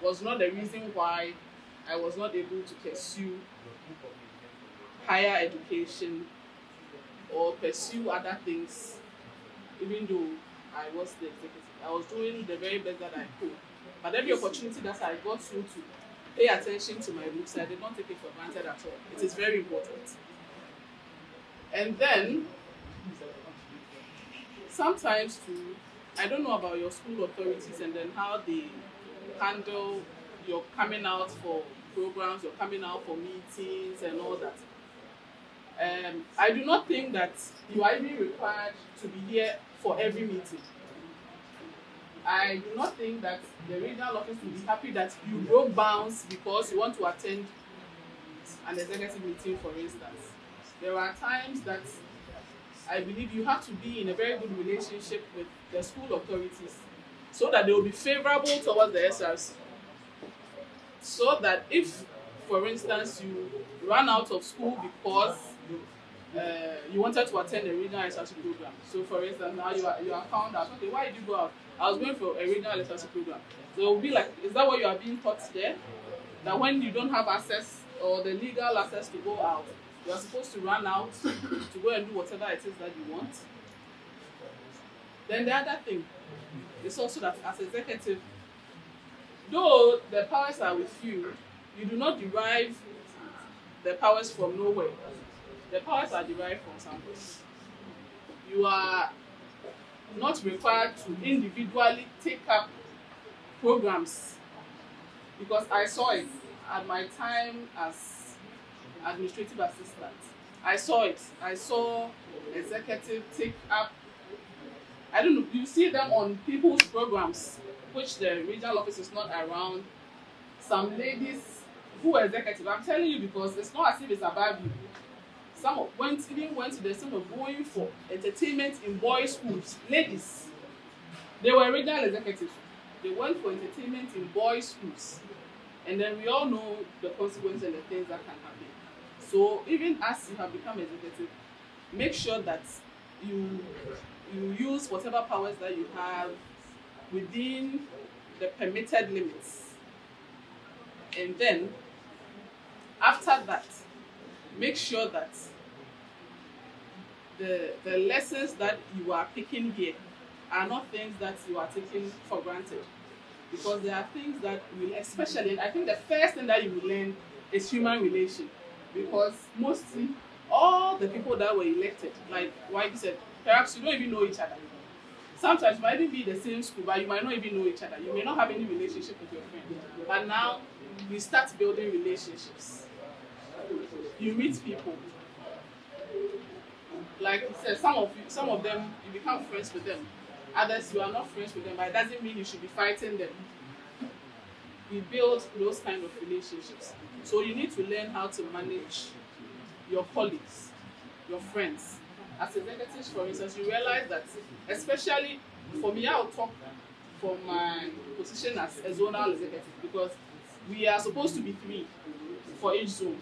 was not the reason why I was not able to pursue higher education or pursue other things, even though I was the executive. I was doing the very best that I could. But every opportunity that I got through to pay attention to my books, I did not take it for granted at all. It is very important. And then, sometimes too, I don't know about your school authorities and then how they handle your coming out for programs, your coming out for meetings and all that. I do not think that you are even required to be here for every meeting. I do not think that the regional office will be happy that you broke bounds because you want to attend an executive meeting, for instance. There are times that I believe you have to be in a very good relationship with the school authorities so that they will be favorable towards the SRC. So that if, for instance, you run out of school because you wanted to attend a regional SRC program. So, for instance, now you are found out, okay, why did you go out? I was going for a regional SRC program. So it will be like, is that what you are being taught there? That when you don't have access or the legal access to go out, you are supposed to run out to go and do whatever it is that you want? Then the other thing is also that as executive, though the powers are with you, you do not derive the powers from nowhere. The powers are derived from somewhere. You are not required to individually take up programs, because I saw it at my time as administrative assistant. I saw it. I saw executive take up, I don't know, you see them on people's programs, which the regional office is not around. Some ladies who are executive, I'm telling you, because it's not as if it's above you. Some went to the extent of going for entertainment in boys' schools. Ladies, they were regional executives. They went for entertainment in boys' schools. And then we all know the consequences and the things that can happen. So even as you have become executive, make sure that you use whatever powers that you have within the permitted limits. And then, after that, make sure that the lessons that you are picking here are not things that you are taking for granted. Because there are things that will, especially, and I think the first thing that you will learn is human relation. Because mostly, all the people that were elected, like Whitey said, perhaps you don't even know each other. Sometimes you might even be in the same school, but you might not even know each other. You may not have any relationship with your friend. But now, you start building relationships. You meet people. Like you said, some of them, you become friends with them. Others, you are not friends with them, but it doesn't mean you should be fighting them. We build those kind of relationships. So you need to learn how to manage your colleagues, your friends, as executives, for instance, you realize that, especially for me, I'll talk from my position as a zonal executive, because we are supposed to be 3 for each zone.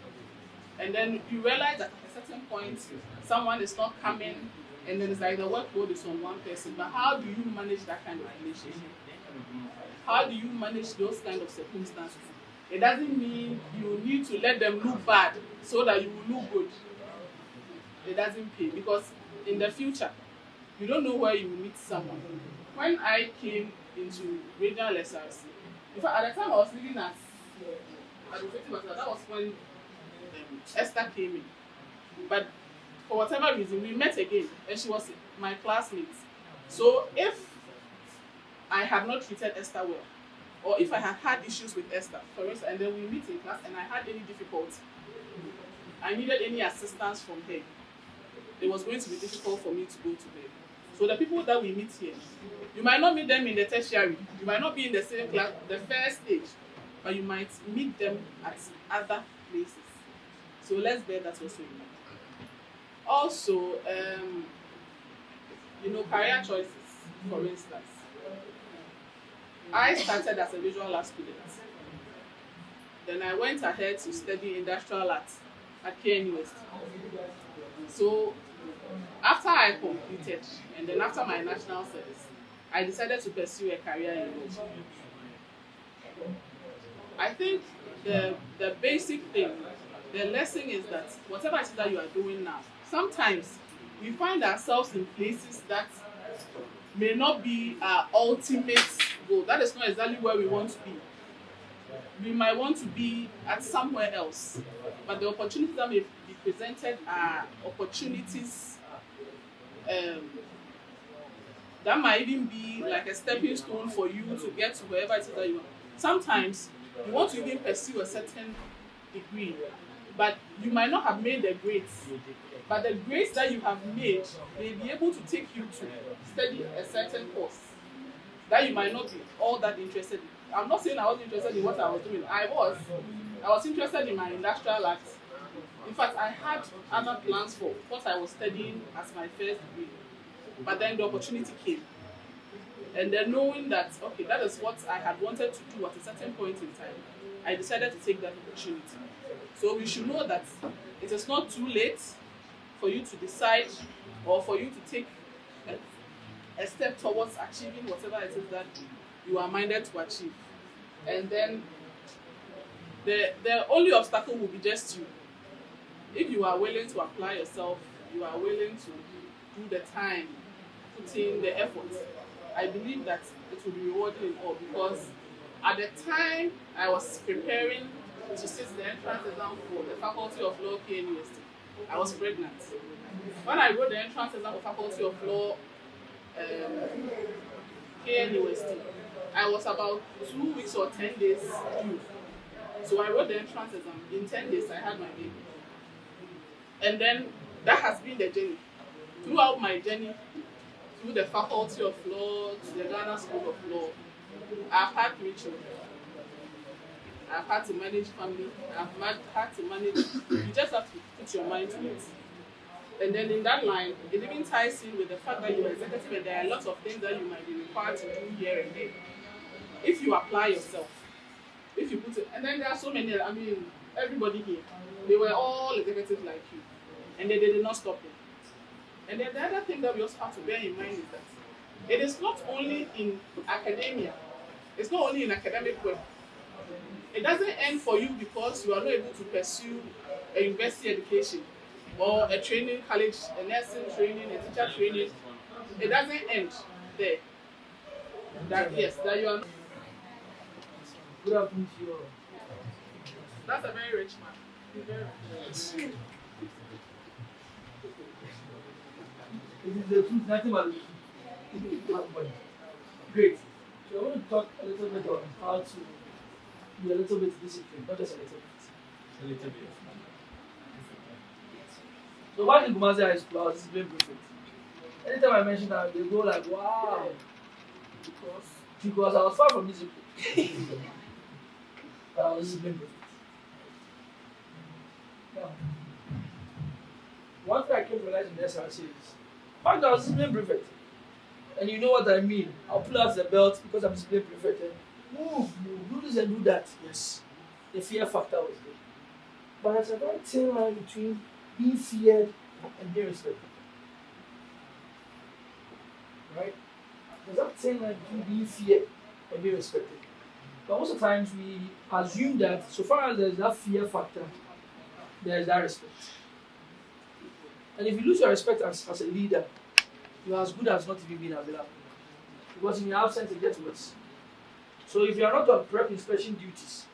And then you realize that at a certain point, someone is not coming, and then it's like the workload is on one person. But how do you manage that kind of relationship? How do you manage those kind of circumstances? It doesn't mean you need to let them look bad so that you will look good. It doesn't pay, because in the future, you don't know where you will meet someone. When I came into regional SRC, in fact, at the time I was living at advocating myself, that was when Esther came in. But for whatever reason, we met again, and she was my classmate. So if I had not treated Esther well, or if I had had issues with Esther, for instance, and then we meet in class and I had any difficulty, I needed any assistance from her, it was going to be difficult for me to go to her. So the people that we meet here, you might not meet them in the tertiary, you might not be in the same class, the first stage, but you might meet them at other places. So let's bear that also in mind. Also, career choices, for instance. I started as a visual art student. Then I went ahead to study industrial arts at KNUST. So after I completed, and then after my national service, I decided to pursue a career in law. I think the basic thing, the lesson is that whatever it is that you are doing now, sometimes we find ourselves in places that may not be our ultimate goal. That is not exactly where we want to be. We might want to be at somewhere else, but the opportunities that may be presented are opportunities that might even be like a stepping stone for you to get to wherever it is that you want. Sometimes you want to even pursue a certain degree, but you might not have made the grades. But the grades that you have made may be able to take you to study a certain course that you might not be all that interested in. I'm not saying I wasn't interested in what I was doing. I was interested in my industrial arts. In fact, I had other plans for what I was studying as my first degree. But then the opportunity came. And then knowing that, okay, that is what I had wanted to do at a certain point in time, I decided to take that opportunity. So we should know that it is not too late for you to decide or for you to take a step towards achieving whatever it is that you are minded to achieve. And then the only obstacle will be just you. If you are willing to apply yourself, you are willing to do the time, put in the effort, I believe that it will be rewarding in all, because at the time I was preparing to sit the entrance exam for the Faculty of Law KNUST, I was pregnant. When I wrote the entrance exam for Faculty of Law KNUST, I was about 2 weeks or 10 days due. So I wrote the entrance exam. In 10 days, I had my baby. And then that has been the journey. Throughout my journey, through the Faculty of Law, to the Ghana School of Law, I've had 3 children. I've had to manage family. I've had to manage. You just have to put your mind to it. And then in that line, it even ties in with the fact that you're executive and there are lots of things that you might be required to do here and there. If you apply yourself, if you put it, and then there are so many, everybody here, they were all executives like you, and they did not stop it. And then the other thing that we also have to bear in mind is that it is not only in academia, it's not only in academic work. It doesn't end for you because you are not able to pursue a university education or a training college, a nursing training, a teacher training. It doesn't end there. That you are. Good afternoon to you all. That's a very rich man. Very rich. It is the truth, nothing but the truth. Great. So I want to talk a little bit on how to be a little bit disciplined, not just a little bit. A little bit. So while in Kumasi High School, I was disciplined prefect. Anytime I mention that, they go like, wow. Because I was far from discipline. But I was disciplined prefect. Now, one thing I came to realize in the SRC is, back then I was discipline prefect. And you know what I mean. I'll pull out the belt because I'm discipline prefect. And move, do this and do that. Yes. The fear factor was there. But there's a very thin line between being feared and being respected. Right? There's that thin line between being feared and being respected. But most of the times we assume that so far as there's that fear factor, there's that respect. And if you lose your respect as a leader, you're as good as not even being available. Because in your absence, it gets worse. So if you are not on prep inspection duties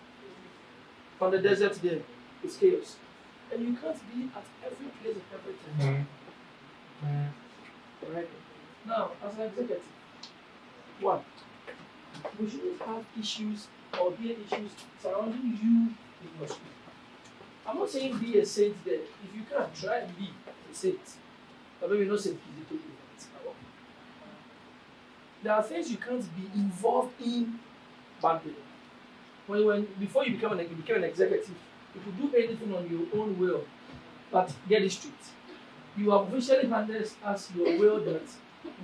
on the desert there, it's chaos. And you can't be at every place at every time. Right? Now, as an executive, one, we shouldn't have issues or hear issues surrounding you in your school. I'm not saying be a saint there. If you can't, try and be a saint. But maybe not saint easy to do. There are things you can't be involved in badly. Before you became an executive, you could do anything on your own will, but get it straight. You have officially handed us your will that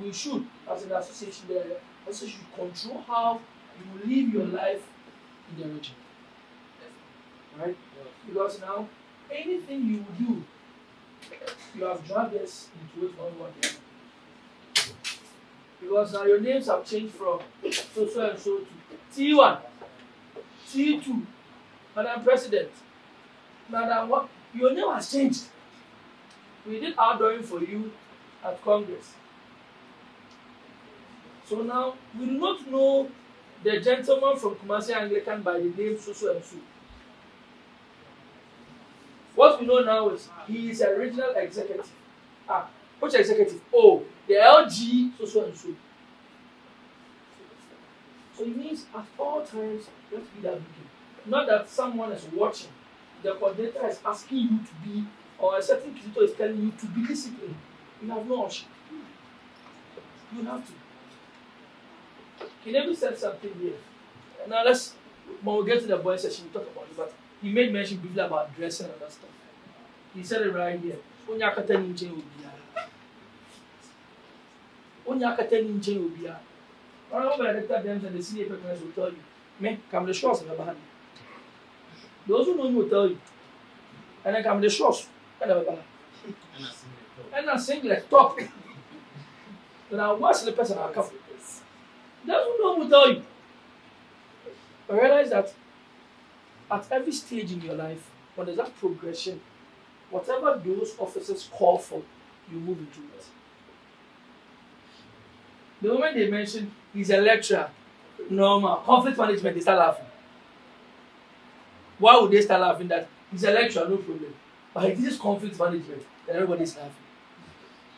we should, as an association, also should control how you live your life in the region. Right? Because now, anything you do, you have dragged us into it one way. Because now your names have changed from so and so to T1, T2, Madam President, Madam what? Your name has changed. We did outdooring for you at Congress. So now we do not know the gentleman from Kumasi Anglican by the name so and so. What we know now is he is a regional executive. Which executive? Oh, the LG so and so. So it means at all times you have to be that beacon. Not that someone is watching. The coordinator is asking you to be, or a certain visitor is telling you to be disciplined. You have no option. You have to. He never said something here. Now when we get to the boy session, we talk about it, but he made mention briefly about dressing and that stuff. He said it right here. Honorable Director Dems and the senior partners will tell you, man, come the shores in the behind. Those who know you will tell you. And then come the shores and I singlet top. Then I watch the person I'll come. Those who know will tell you. But realize that at every stage in your life, when there's that progression, whatever those officers call for, you move into it. The moment they mention he's a lecturer, normal, conflict management, they start laughing. Why would they start laughing that he's a lecturer, no problem? But he teaches conflict management, then everybody's laughing.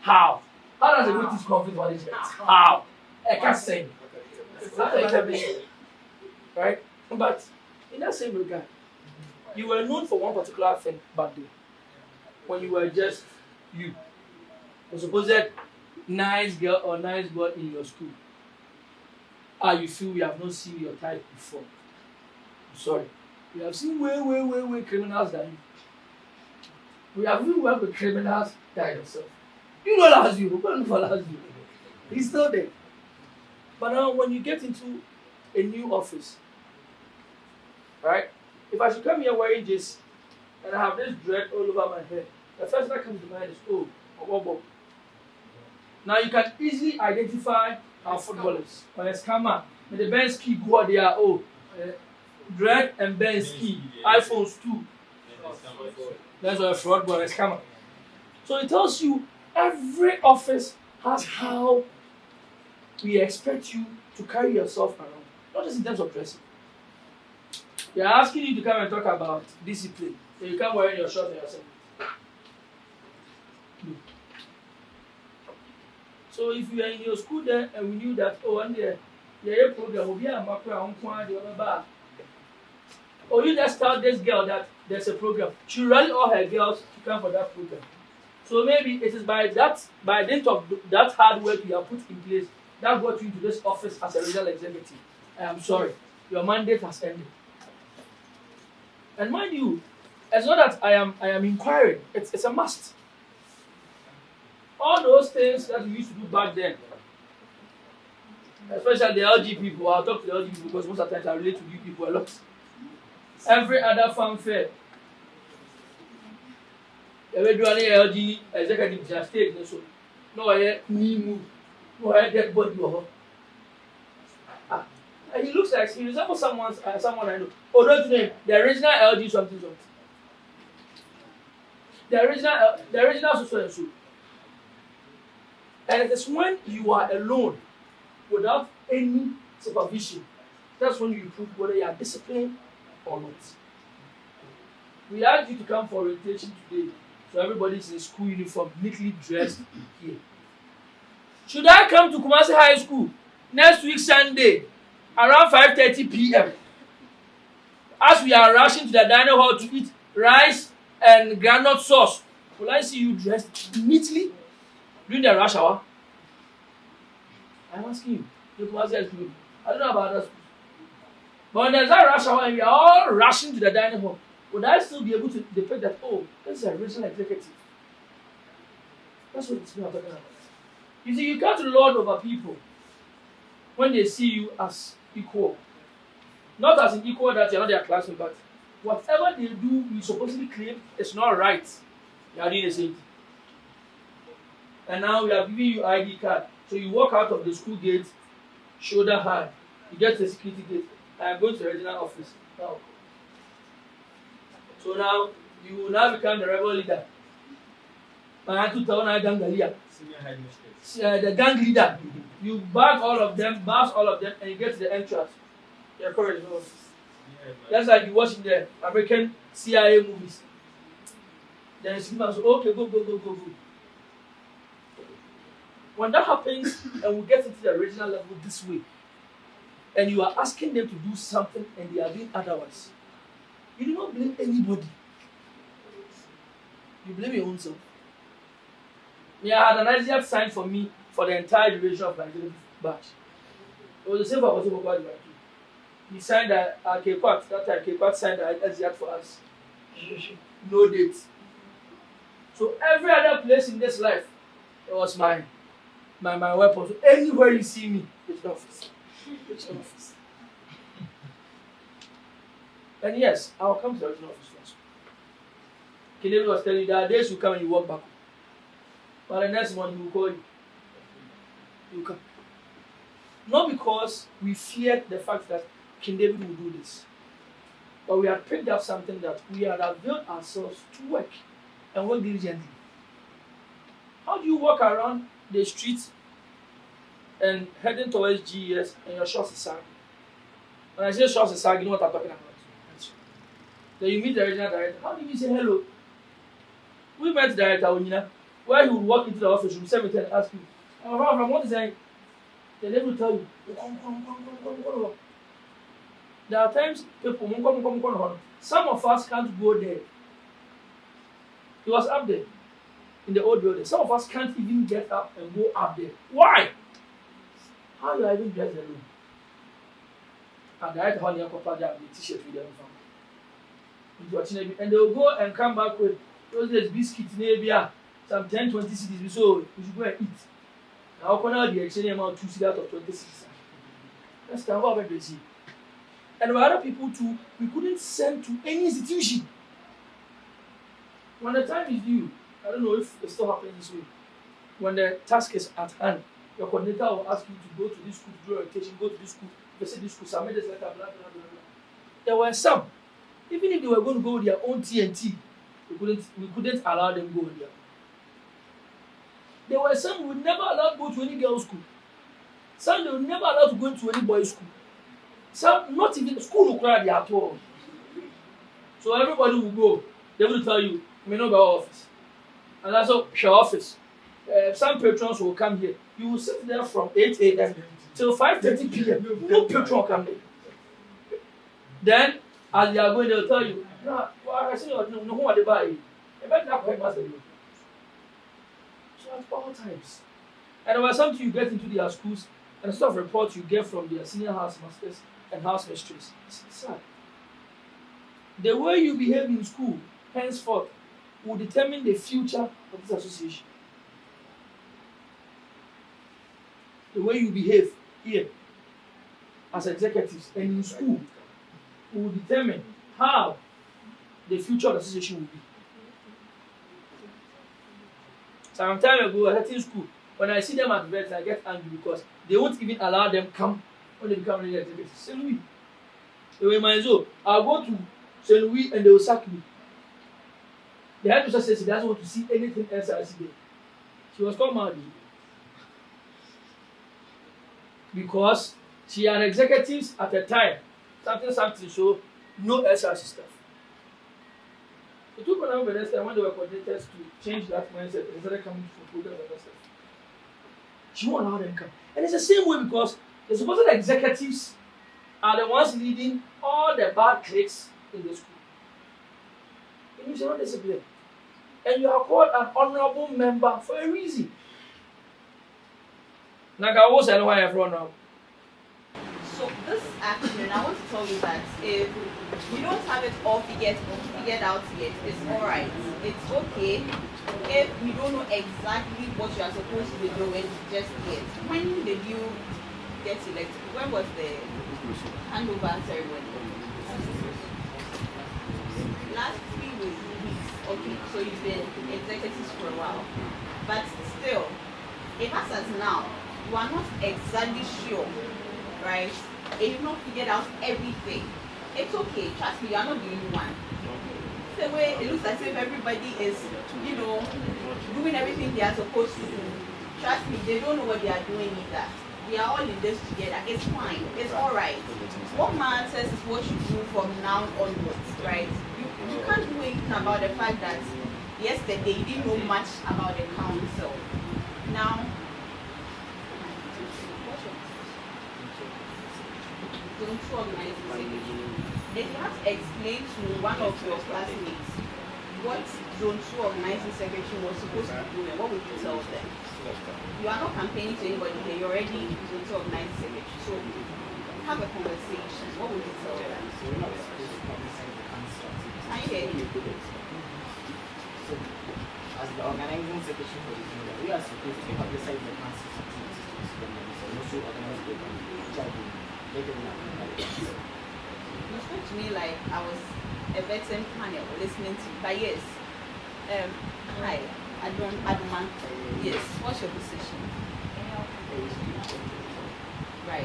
How? How does a good teach conflict management? How? I can't say. Right? But in that same regard, you were known for one particular thing back then. When you were just you. You supposed nice girl or nice boy in your school. You feel we have not seen your type before. I'm sorry. We have seen way criminals than you. We have even worked with criminals than yourself. You know last you. Who can for last you? He's still there. But now when you get into a new office, right? If I should come here wearing this and I have this dread all over my head, the first thing that comes to mind is Obobo. Now you can easily identify our footballers. When it's Kama, when the Benz key go they are dread and Benz key, iPhones 2. That's why a fraud ball is Kama. So it tells you every office has how we expect you to carry yourself around. Not just in terms of dressing. They are asking you to come and talk about discipline. So you can't wear your shorts and your sandals. No. So if you are in your school there and we knew that, one day, your program will be a macro or you just tell this girl that there's a program. She rally all her girls to come for that program. So maybe it is by dint of that hard work you have put in place that got you into this office as a regional executive. I am sorry, your mandate has ended. And mind you, it's not that I am inquiring, it's a must. all those things that we used to do back then, especially the LG people. I'll talk to the LG people because most of the times I relate to you people a lot. Every other fanfare, every LG executive just stage, so no, I knee move, no, I dead body. And he looks like he resembles someone I know. Oh, don't you know the original LG something. The original so and so. And it is when you are alone, without any supervision, that's when you prove whether you are disciplined or not. We asked you to come for orientation today, so everybody's in school uniform, neatly dressed here. Should I come to Kumasi High School next week Sunday around 5:30 p.m. as we are rushing to the dining hall to eat rice and groundnut sauce? Will I see you dressed neatly during the rush hour? I'm asking you. The Kumasi High School. I don't know about other schools. But when there's that rush hour and we are all rushing to the dining hall, would I still be able to depict that, oh, this is a regional executive? That's what it's about talking about. You see, you can't lord over people when they see you as equal. Not as an equal that you're not their classmate, but whatever they do, you supposedly claim it's not right. You are doing the same thing. And now we are giving you ID card. So you walk out of the school gate, shoulder high. You get to the security gate. I am going to the regional office. Now. So now, you will now become the rebel leader. The gang leader. You bag all of them, bash all of them, and you get to the entrance. You're correct. That's like you watching the American CIA movies. Then you say, okay, go. When that happens, and we get into the original level this way, and you are asking them to do something and they are doing otherwise, you do not blame anybody. You blame your own self. Yeah, had an Isaac signed for me for the entire duration of my batch. It was the same for Kosovo. He signed a K-Quat. That time K-Quat signed the Isaac for us. No date. So every other place in this life, it was my weapon. So anywhere you see me, it's an office. It's an office. And yes, I'll come to the original office first. Kennedy was telling you there are days you come and you walk back. But the next morning he will call you. You come. Not because we feared the fact that King David would do this, but we had picked up something that we had availed ourselves to work and work diligently. How do you walk around the streets and heading towards GES and your shorts is sagging? When I say shorts is sagging, you know what I'm talking about. Then you meet the regional director. How do you say hello? We met the director Onyina, where he would walk into the office room 7 and ask you, from what is that? Then they will tell you, come. There are times people come. Some of us can't go there. He was up there in the old building. Some of us can't even get up and go up there. Why? How you are even dressed alone? And the director had a t-shirt with them. And they will go and come back with those days biscuits, maybe some 10, 20 cities. So we should go and eat. Now, can the exchange amount 2 cities out of 20 cities? That's the whole of. And with other people too, we couldn't send to any institution. When the time is due, I don't know if it still happens this way. When the task is at hand, your coordinator will ask you to go to this school to do orientation, go to this school, visit this school, submit this letter, blah, blah, blah, blah. There were some. Even if they were going to go with their own TNT, we couldn't allow them to go with their own. There were some who would never allow to go to any girls' school. Some they were never allowed to go into any boys' school. Some not even school required at all. So everybody will go. They will tell you, may not go office. And also your office. Some patrons will come here. You will sit there from 8 a.m. till 5:30 p.m. No patron come there. Then as they are going, they'll tell you, no, I see you no who are they buy. So at all times. And there was something you get into their schools and the sort of reports you get from their senior housemasters and housemistress. It's sad. The way you behave in school, henceforth, will determine the future of this association. the way you behave here as executives and in school will determine how the future of the association will be. Some time ago, I was in school. When I see them at events, I get angry because they won't even allow them come when they become really executives. St. Louis. They were in my zone. I'll go to St. Louis and they will sack me. The head teacher says she doesn't want to see anything else I see there. She was called mad because she had executives at the time, something, so no SRC stuff. It took one over the next time when they were coordinators to change that mindset and started coming for programs and stuff. She won't allow them come. And it's the same way because the supposed executives are the ones leading all the bad cliques in the school. It means you're not disciplined. And you are called an honorable member for a reason. Like I was saying, why everyone now. So this afternoon, I want to tell you that if you don't have it all figured out yet, it's alright. It's okay if you don't know exactly what you are supposed to be doing just yet. When did you get elected? When was the handover ceremony? Last 3 weeks. Okay, so you've been executives for a while. But still, if as now, you are not exactly sure, right? And you've not figured out everything. It's okay. Trust me, you are not the only one. The way it looks as if everybody is, doing everything they are supposed to do. Trust me, they don't know what they are doing either. We are all in this together. It's fine. It's all right. What matters is what you do from now onwards, right? You can't do anything about the fact that yesterday you didn't know much about the council. Now, don't you organize the secretary? Then you have to explain to one of your classmates what Zone 2 organizing secretary was supposed to do and what would you tell them? You are not campaigning to anybody here, you're already Zone 2 organizing secretary. So have a conversation. What would you tell them? Can you hear me? So, as the organizing secretary for the Kingdom, we are supposed to publicize the council activities and also organize the You spoke to me like I was a veteran panel listening to you. But yes, hi, I don't want. Yes, what's your position? Right.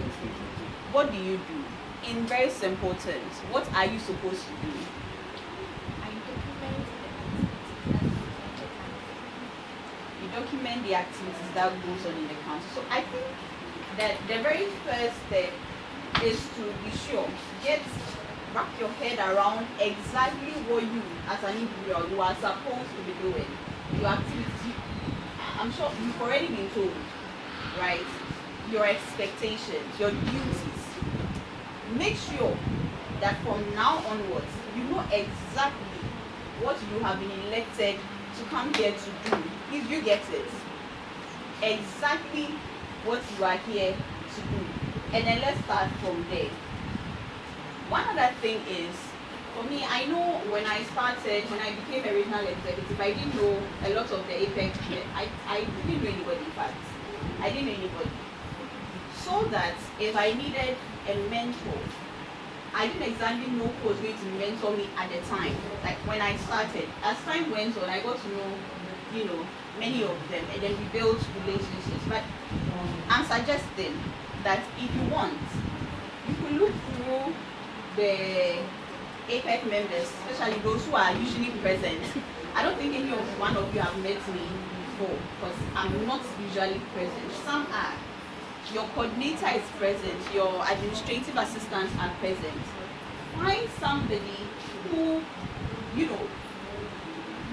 What do you do? In very simple terms, what are you supposed to do? You document the activities that goes on in the council. So I think that the very first step is to be sure, wrap your head around exactly what you as an individual you are supposed to be doing. Your activities, I'm sure you've already been told, right? Your expectations, your duties. Make sure that from now onwards, you know exactly what you have been elected to come here to do. If you get it, exactly what you are here to do. And then let's start from there. One other thing is, for me, I know when I became a regional executive, I didn't know a lot of the APEC. I didn't know anybody, in fact. I didn't know anybody. So that if I needed a mentor, I didn't exactly know who was going to mentor me at the time. Like when I started, as time went on, I got to know, many of them, and then we built relationships. But I'm suggesting that if you want, you could look through the APEC members, especially those who are usually present. I don't think any of one of you have met me before because I'm not usually present. Some are. Your coordinator is present, your administrative assistants are present. Find somebody who,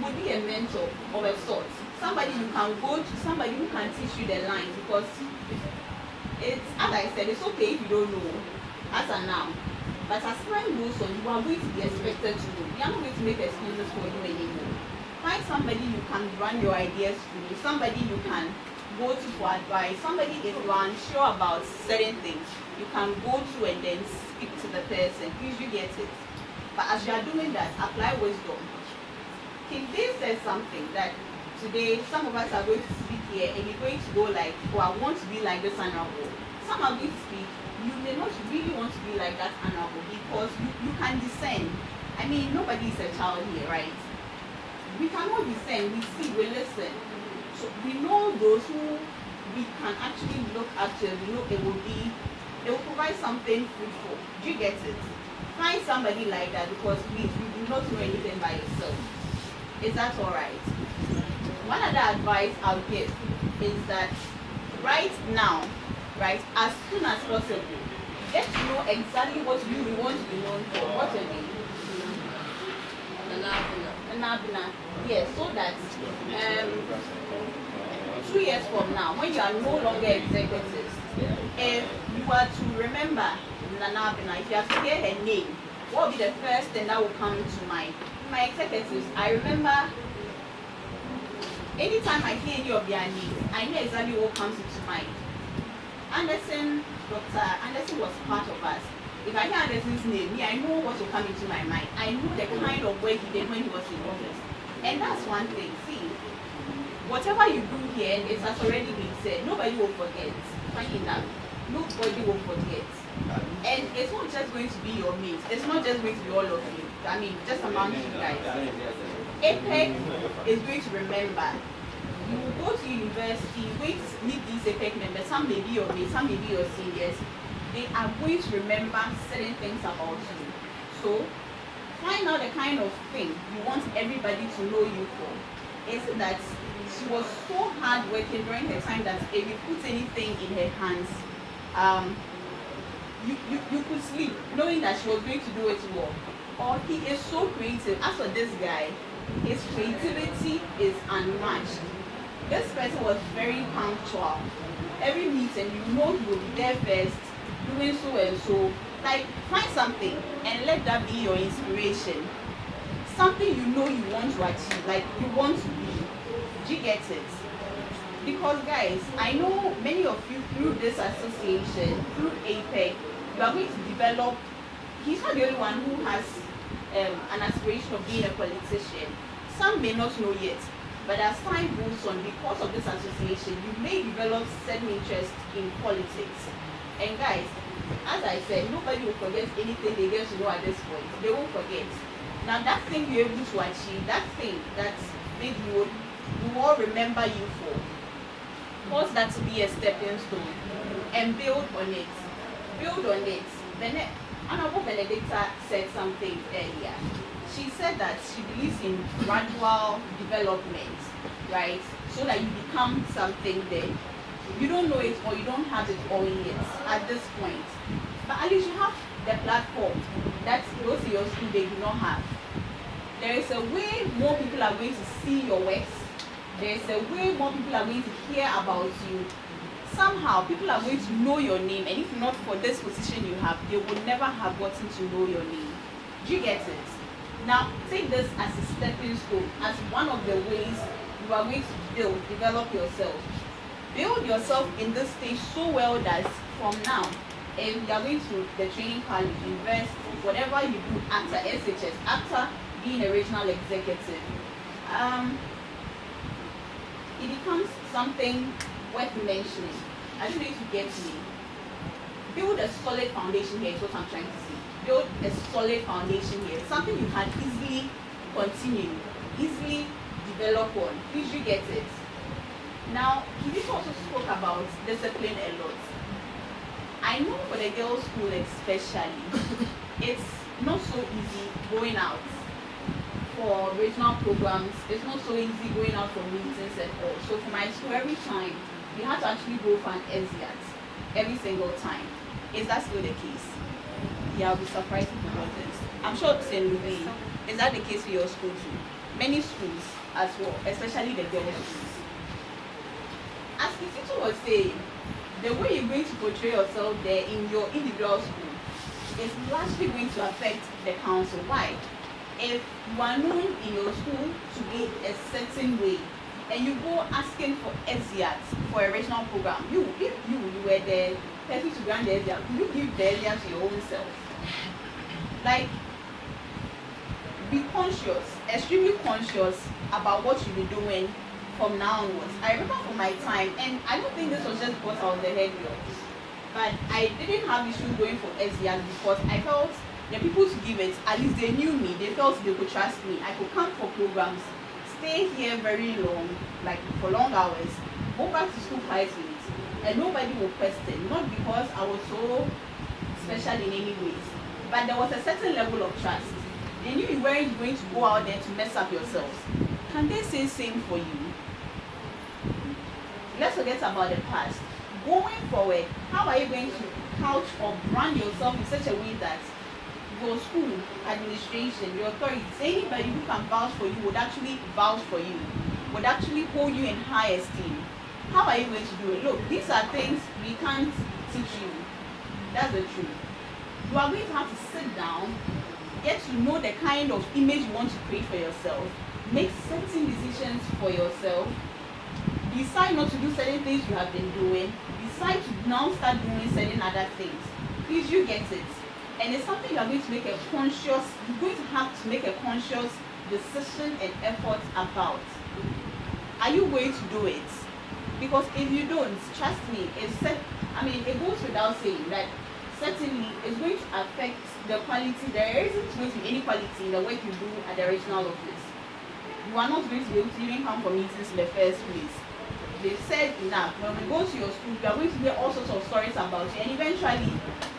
would be a mentor of a sort. Somebody you can go to, somebody who can teach you the lines, because it's, as I said, it's okay if you don't know as of now. But as time goes on, you are going to be expected to know. You are not going to make excuses for you anymore. Find somebody you can run your ideas through, somebody you can go to for advice, somebody if you are unsure about certain things, you can go to and then speak to the person. Please, you get it. But as you are doing that, apply wisdom. King Dave said something that today some of us are going to speak here and you're going to go like, oh, I want to be like this honorable. Some are going to speak, you may not really want to be like that honorable because you can discern. I mean, nobody is a child here, right? We cannot discern, we see, we listen. So we know those who we can actually look at to, we know it will provide something fruitful. Do you get it? Find somebody like that because you do not know anything by yourself. Is that alright? One other advice I'll give is that right now, right, as soon as possible, get to know exactly what you want to be known for. What's your name? Anabina. Yes, so that 2 years from now, when you are no longer executives, if you are to remember Nanabina, if you have to hear her name, what will be the first thing that will come to mind? My executives, I remember anytime I hear any of their names, I know exactly what comes into mind. Dr. Anderson was part of us. If I hear Anderson's name, I know what will come into my mind. I know the kind of work he did when he was in office. And that's one thing. See, whatever you do here, it has already been said. Nobody will forget. Funny enough, nobody will forget. And it's not just going to be your mates. It's not just going to be all of you. I mean, just among you guys. APEC is going to remember. You will go to university, you're going to meet these APEC members. Some may be your mates, some may be your seniors. They are going to remember certain things about you. So, find out the kind of thing you want everybody to know you for. Is it that she was so hard working during her time that if you put anything in her hands, you could sleep knowing that she was going to do it well. Or he is so creative. As for this guy, his creativity is unmatched. This person was very punctual. Every meeting, you know he will be there first, doing so and so. Like, find something and let that be your inspiration. Something you know you want to achieve, like you want to be. Do you get it? Because guys, I know many of you through this association, through APEC, you are going to develop. He's not the only one who has an aspiration of being a politician. Some may not know yet, but as time goes on, because of this association, you may develop certain interest in politics. And guys, as I said, nobody will forget anything they get to know at this point. They won't forget. Now that thing you're able to achieve, that thing that maybe you will all remember you for, cause that to be a stepping stone and build on it. Build on it. Honorable Benedicta said something earlier. She said that she believes in gradual development, right? So that you become something that you don't know it or you don't have it all yet at this point. But at least you have the platform that those in your school they do not have. There is a way more people are going to see your works. There is a way more people are going to hear about you. Somehow people are going to know your name, and if not for this position you have, they will never have gotten to know your name. Do you get it? Now take this as a stepping stone, as one of the ways you are going to develop yourself. Build yourself in this stage so well that from now, if you are going to the training college, university, whatever you do after SHS, after being a regional executive, it becomes something worth mentioning. I don't know if you get me. Build a solid foundation here is what I'm trying to say. Build a solid foundation here. Something you can easily continue, easily develop on. Please you get it. Now, Kiviko also spoke about discipline a lot. I know for the girls' school especially, it's not so easy going out for regional programs. It's not so easy going out for meetings and all. So for my school, every time, we had to actually go for an SDAT every single time. Is that still the case? Yeah, I'll be surprised if it wasn't. I'm sure St. Louis, is that the case for your school too? Many schools as well, especially the girls' schools. As Kisitu was saying, the way you're going to portray yourself there in your individual school is largely going to affect the council. Why? If you are known in your school to be a certain way, and you go asking for SDAT for a regional program, if you were the person to grant the SDAT, you give the SDAT to your own self. Like, be conscious, extremely conscious about what you'll be doing from now onwards. I remember from my time, and I don't think this was just because I was the head girl, but I didn't have issues going for SDR because I felt the people to give it, at least they knew me, they felt they could trust me. I could come for programs, stay here very long, like for long hours, go back to school quietly, and nobody will question, not because I was so special in any ways, but there was a certain level of trust. They knew you weren't going to go out there to mess up yourselves. Can they say same for you? Let's forget about the past. Going forward, how are you going to couch or brand yourself in such a way that your school, administration, your authorities, anybody who can vouch for you would actually vouch for you, would actually hold you in high esteem? How are you going to do it? Look, these are things we can't teach you. That's the truth. You are going to have to sit down, get to know the kind of image you want to create for yourself, make certain decisions for yourself, decide not to do certain things you have been doing, decide to now start doing certain other things. Please, you get it. And it's something you are going to make a conscious, you're going to have to make a conscious decision and effort about. Are you going to do it? Because if you don't, trust me, it goes without saying that certainly it's going to affect the quality. There isn't going to be any quality in the work you do at the regional office. You are not going to be able to even come for meetings in the first place. They've said enough. When we go to your school, you are going to hear all sorts of stories about you, and eventually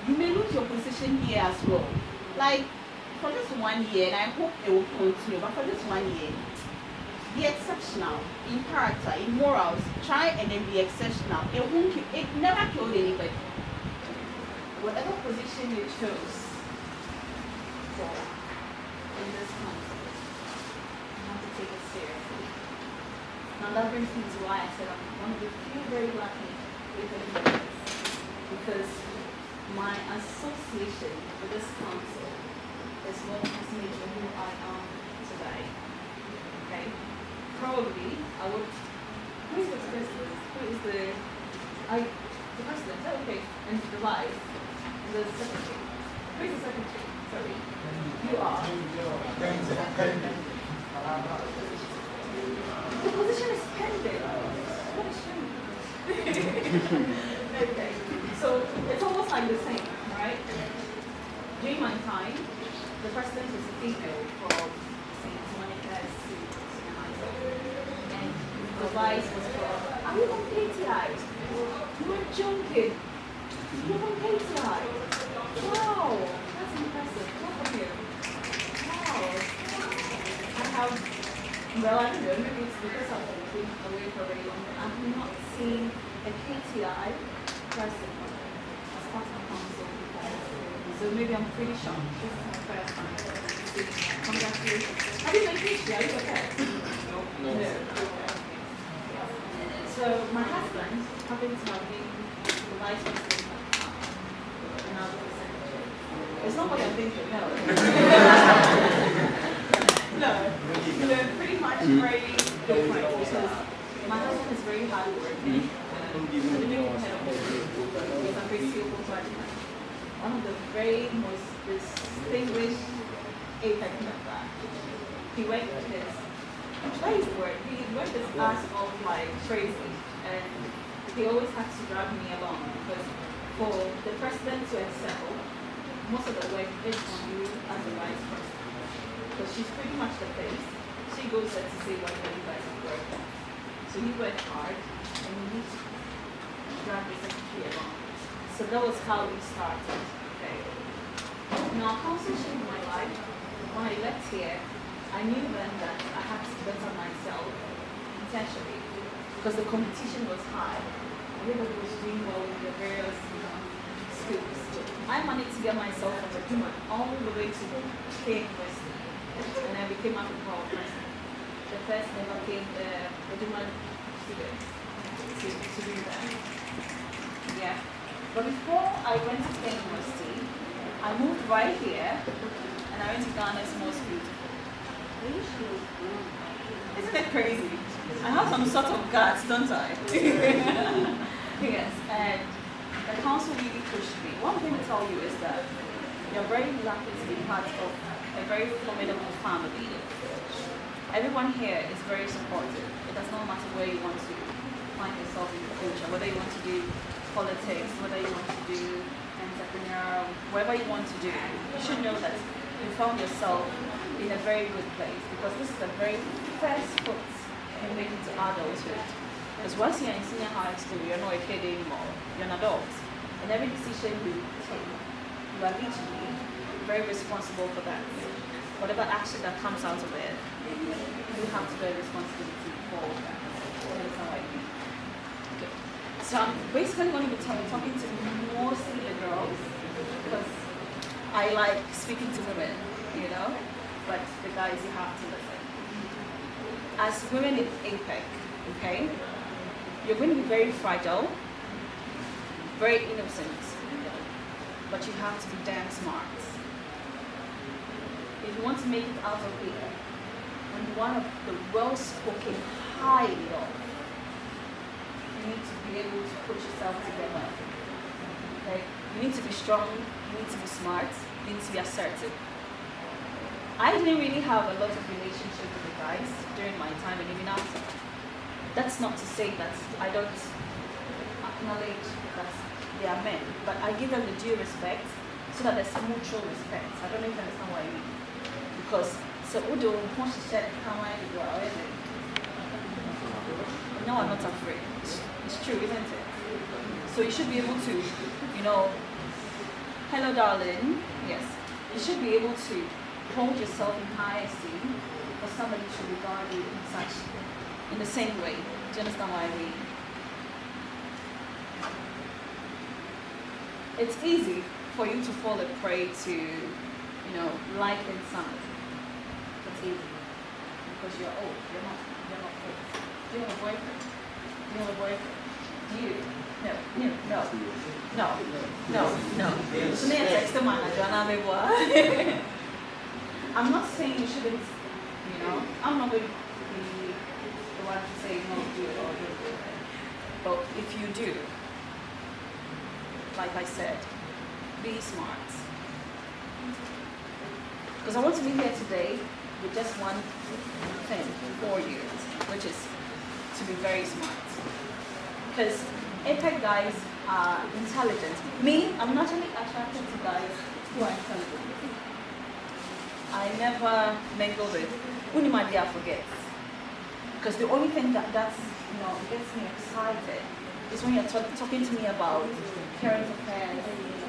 you may lose your position here as well. Like for this 1 year, and I hope it will continue, but for this 1 year, be exceptional in character, in morals. Try and then be exceptional. It never killed anybody. Whatever position you chose for in this country, you have to take it seriously. Now that brings me to why I said I'm one of the few very lucky people, because my association with this council is what has made me who I am today. Okay? Probably I would. Who is the president? Who is the president? Okay, and the vice, and the secretary. Who is the secretary? Sorry, you are. The position is pending. What a shame. Okay, so it's almost like the same, right? During my time, the president was a female from St. Monica's and the vice was from, are you from KTI? You are joking. You're from KTI. Wow, that's impressive. Look at you. Wow. I have, well, I don't know, maybe it's because I've been away for very long. I've not seen a KTI president as part of the council before. So maybe I'm pretty shocked. This is my first time. Congratulations. Have you been KTI? Are you okay? No. So my husband happens to have been the vice president at the time, and I was the secretary. It's not what I'm thinking, no. No, pretty much very different because my husband is very hardworking. He's a very skillful judgment. One of the very most distinguished APEC member. He worked his word. He worked his ass off like crazy, and he always had to drag me along because for the president to excel, most of the work is on you as the vice president. Because she's pretty much the face. She goes there to say what you guys are working on. So he worked hard and he dragged the secretary along. So that was how we started. Okay. Now council changed my life. When I left here, I knew then that I had to better myself intentionally because the competition was high. Everybody was doing well in their various schools. I managed to get myself from a human all the way to K University, and I became a football person. The first ever came a human student to do that. Yeah. But before I went to K University, I moved right here, and I went to Ghana's most beautiful. Isn't it crazy? I have some sort of guts, don't I? Yes, and the council really pushed me. One thing to tell you is that you're very lucky to be part of a very formidable family. Everyone here is very supportive. does not matter where you want to find yourself in the future, whether you want to do politics, whether you want to do entrepreneurial, whatever you want to do, you should know that you found yourself in a very good place, because this is the very first foot you make into adulthood. Because once you're in senior high school, you're not a kid anymore, you're an adult. And every decision you take, you are literally very responsible for that. Whatever action that comes out of it, you have to bear responsibility for that. That's how I think. Okay. So I'm basically going to be talking to mostly the girls, because I like speaking to women, you know, but the guys, you have to listen. As women in APEC, okay, you're going to be very fragile, very innocent, but you have to be damn smart. If you want to make it out of here, and one of the well-spoken, high love, you need to be able to put yourself together. Okay? You need to be strong, you need to be smart, you need to be assertive. I didn't really have a lot of relationship with the guys during my time and even after. That's not to say that I don't acknowledge that they are men, but I give them the due respect so that there's mutual respect. I don't know if you understand what I mean. Because so Udo wants to say how I do it. No, I'm not afraid. It's true, isn't it? So you should be able to, you know, hello darling, yes. You should be able to hold yourself in high esteem, for somebody to regard you in the same way. Do you understand what I mean? It's easy for you to fall a prey to, you know, liking somebody. It's easy. Because you're old. You're not old. Do you have a boyfriend? Do you have a boyfriend? Do you? No. So now text the manager. I'm not saying you shouldn't, you know, I'm not going to be the one to say no, do it or don't do it. But if you do, like I said, be smart. Because I want to be here today with just one thing for you, which is to be very smart. Because APEC guys are intelligent. Me, I'm naturally attracted to guys who are intelligent. I never mingle with Unimadia forgets. Because the only thing that's, you know, gets me excited is when you're talking to me about current affairs.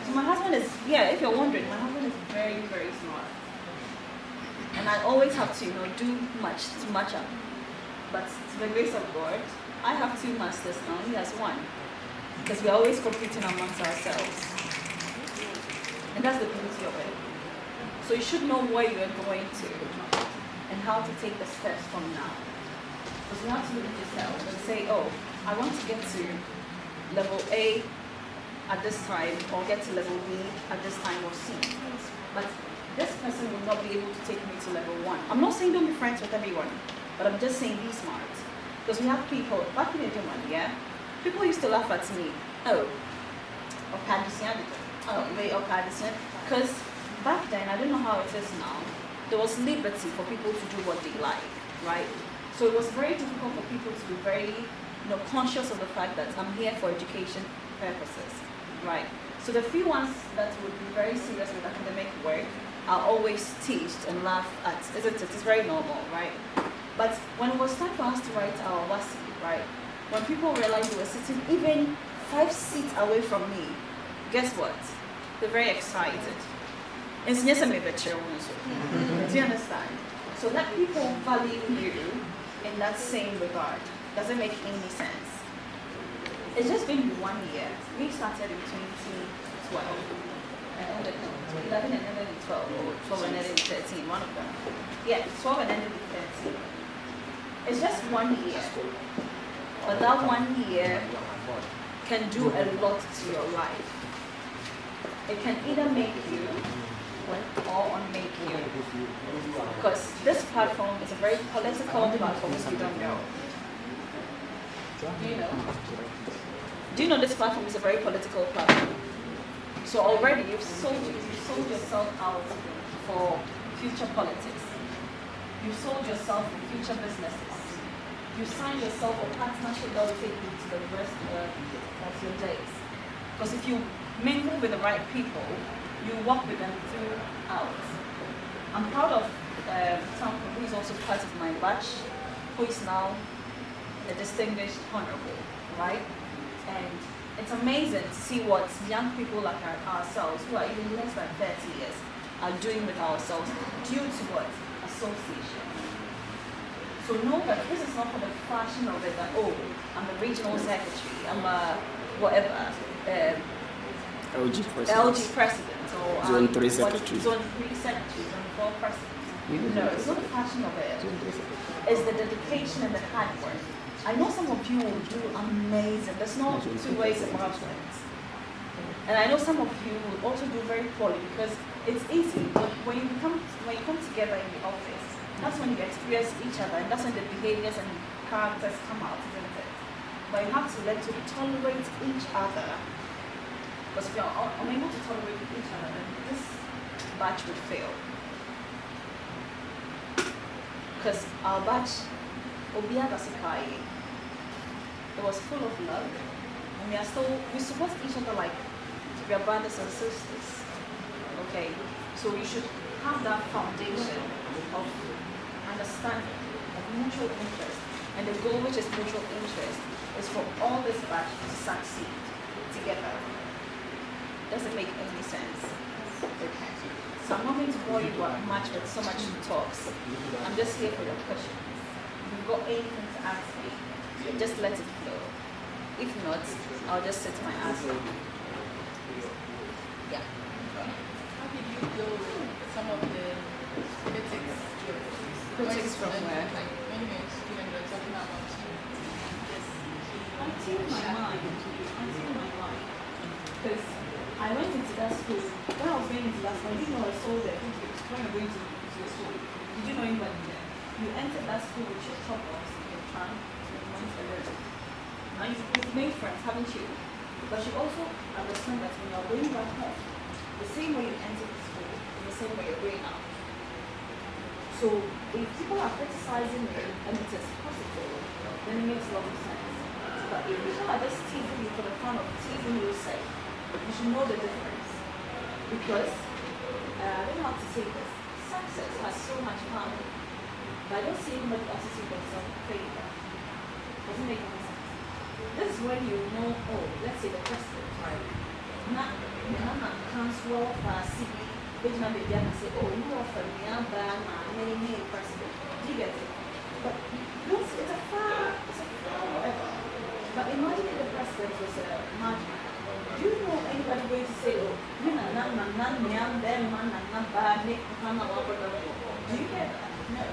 So my husband is, yeah, if you're wondering, my husband is very, very smart. And I always have to, you know, do much to match up. But to the grace of God, I have 2 masters now, he has 1. Because we're always competing amongst ourselves. And that's the beauty of it. So you should know where you're going to and how to take the steps from now. Because you have to look at yourself and say, oh, I want to get to level A at this time, or get to level B at this time, or C. But this person will not be able to take me to level 1. I'm not saying don't be friends with everyone, but I'm just saying be smart. Because we have people, back in the day, yeah? People used to laugh at me. Oh, because back then, I don't know how it is now, there was liberty for people to do what they like, right? So it was very difficult for people to be very, you know, conscious of the fact that I'm here for education purposes, right? So the few ones that would be very serious with academic work are always teased and laughed at, isn't it? It's very normal, right? But when it was time for us to write our WASI, right? When people realized they were sitting even 5 seats away from me, guess what? They're very excited. Do you understand? So let people value you in that same regard. Does it make any sense? It's just been 1 year. We started in 2012. And ended 11 and ended in 12, or 12 and ended in 13, one of them. Yeah, 12 and ended in 13. It's just 1 year. But that 1 year can do a lot to your life. It can either make you or unmake you. Because this platform is a very political platform if you don't know. Do you know? Do you know this platform is a very political platform? So already you've sold yourself out for future politics. You've sold yourself for future businesses. you sign yourself a partnership that will take you to the rest of your days. Because if you mingle with the right people, you walk with them throughout. I'm proud of Tom, who is also part of my batch, who is now a distinguished honorable, right? And it's amazing to see what young people like ourselves, who are even less than 30 years, are doing with ourselves due to what? Association. So know that this is not for the fashion of it that, oh, I'm a regional secretary, I'm a whatever, LG president, or Zone 3 secretary. Zone 3 secretary, Zone 4 president. No, it's not the fashion of it. It's the dedication and the hard work. I know some of you will do amazing. There's no two ways about it. And I know some of you will also do very poorly because it's easy. But when you come together in the office, that's when you experience each other, and that's when the behaviors and characters come out, isn't it? But you have to learn to tolerate each other. Because if you're unable to tolerate each other, then this batch would fail. Because our batch, Obiaga Sakai, it was full of love, and we support each other like we are brothers and sisters. Okay, so we should have that foundation of understanding, of mutual interest, and the goal, which is mutual interest, is for all this batch to succeed together. Doesn't make any sense. Okay. So I'm not going to bore you much with so much talks. I'm just here for your questions. If you've got anything to ask me, just let it flow. If not, I'll just sit my ass down. Yeah. How did you deal with some of the critics? Critics from where? Like when you're a student, you're talking about this. Until my mind. Because I went into that school. When I was going into that school, I didn't know I saw there. When you're going to your school, did you know anybody there? You entered that school with your top box, your trunk, your money, and you've made friends, haven't you? But you also understand that when you're going back home, the same way you entered the school is the same way you're going out. So if people are criticizing you and it is positive, then it makes a lot of sense. But if people are just teasing you for the fun of teasing you, say, you should know the difference. Because, I don't know how to say this, success has so much power, but I don't see anybody associate themselves with failure. Doesn't make any sense. This is when you know, oh, let's say the president, right? Not comes well for city, which now they say, oh, you offer me a bad man, many president. Do you get it? But it's a far whatever. But imagine if the president was a madman. Do you know anybody going to say, oh, do you get that? No.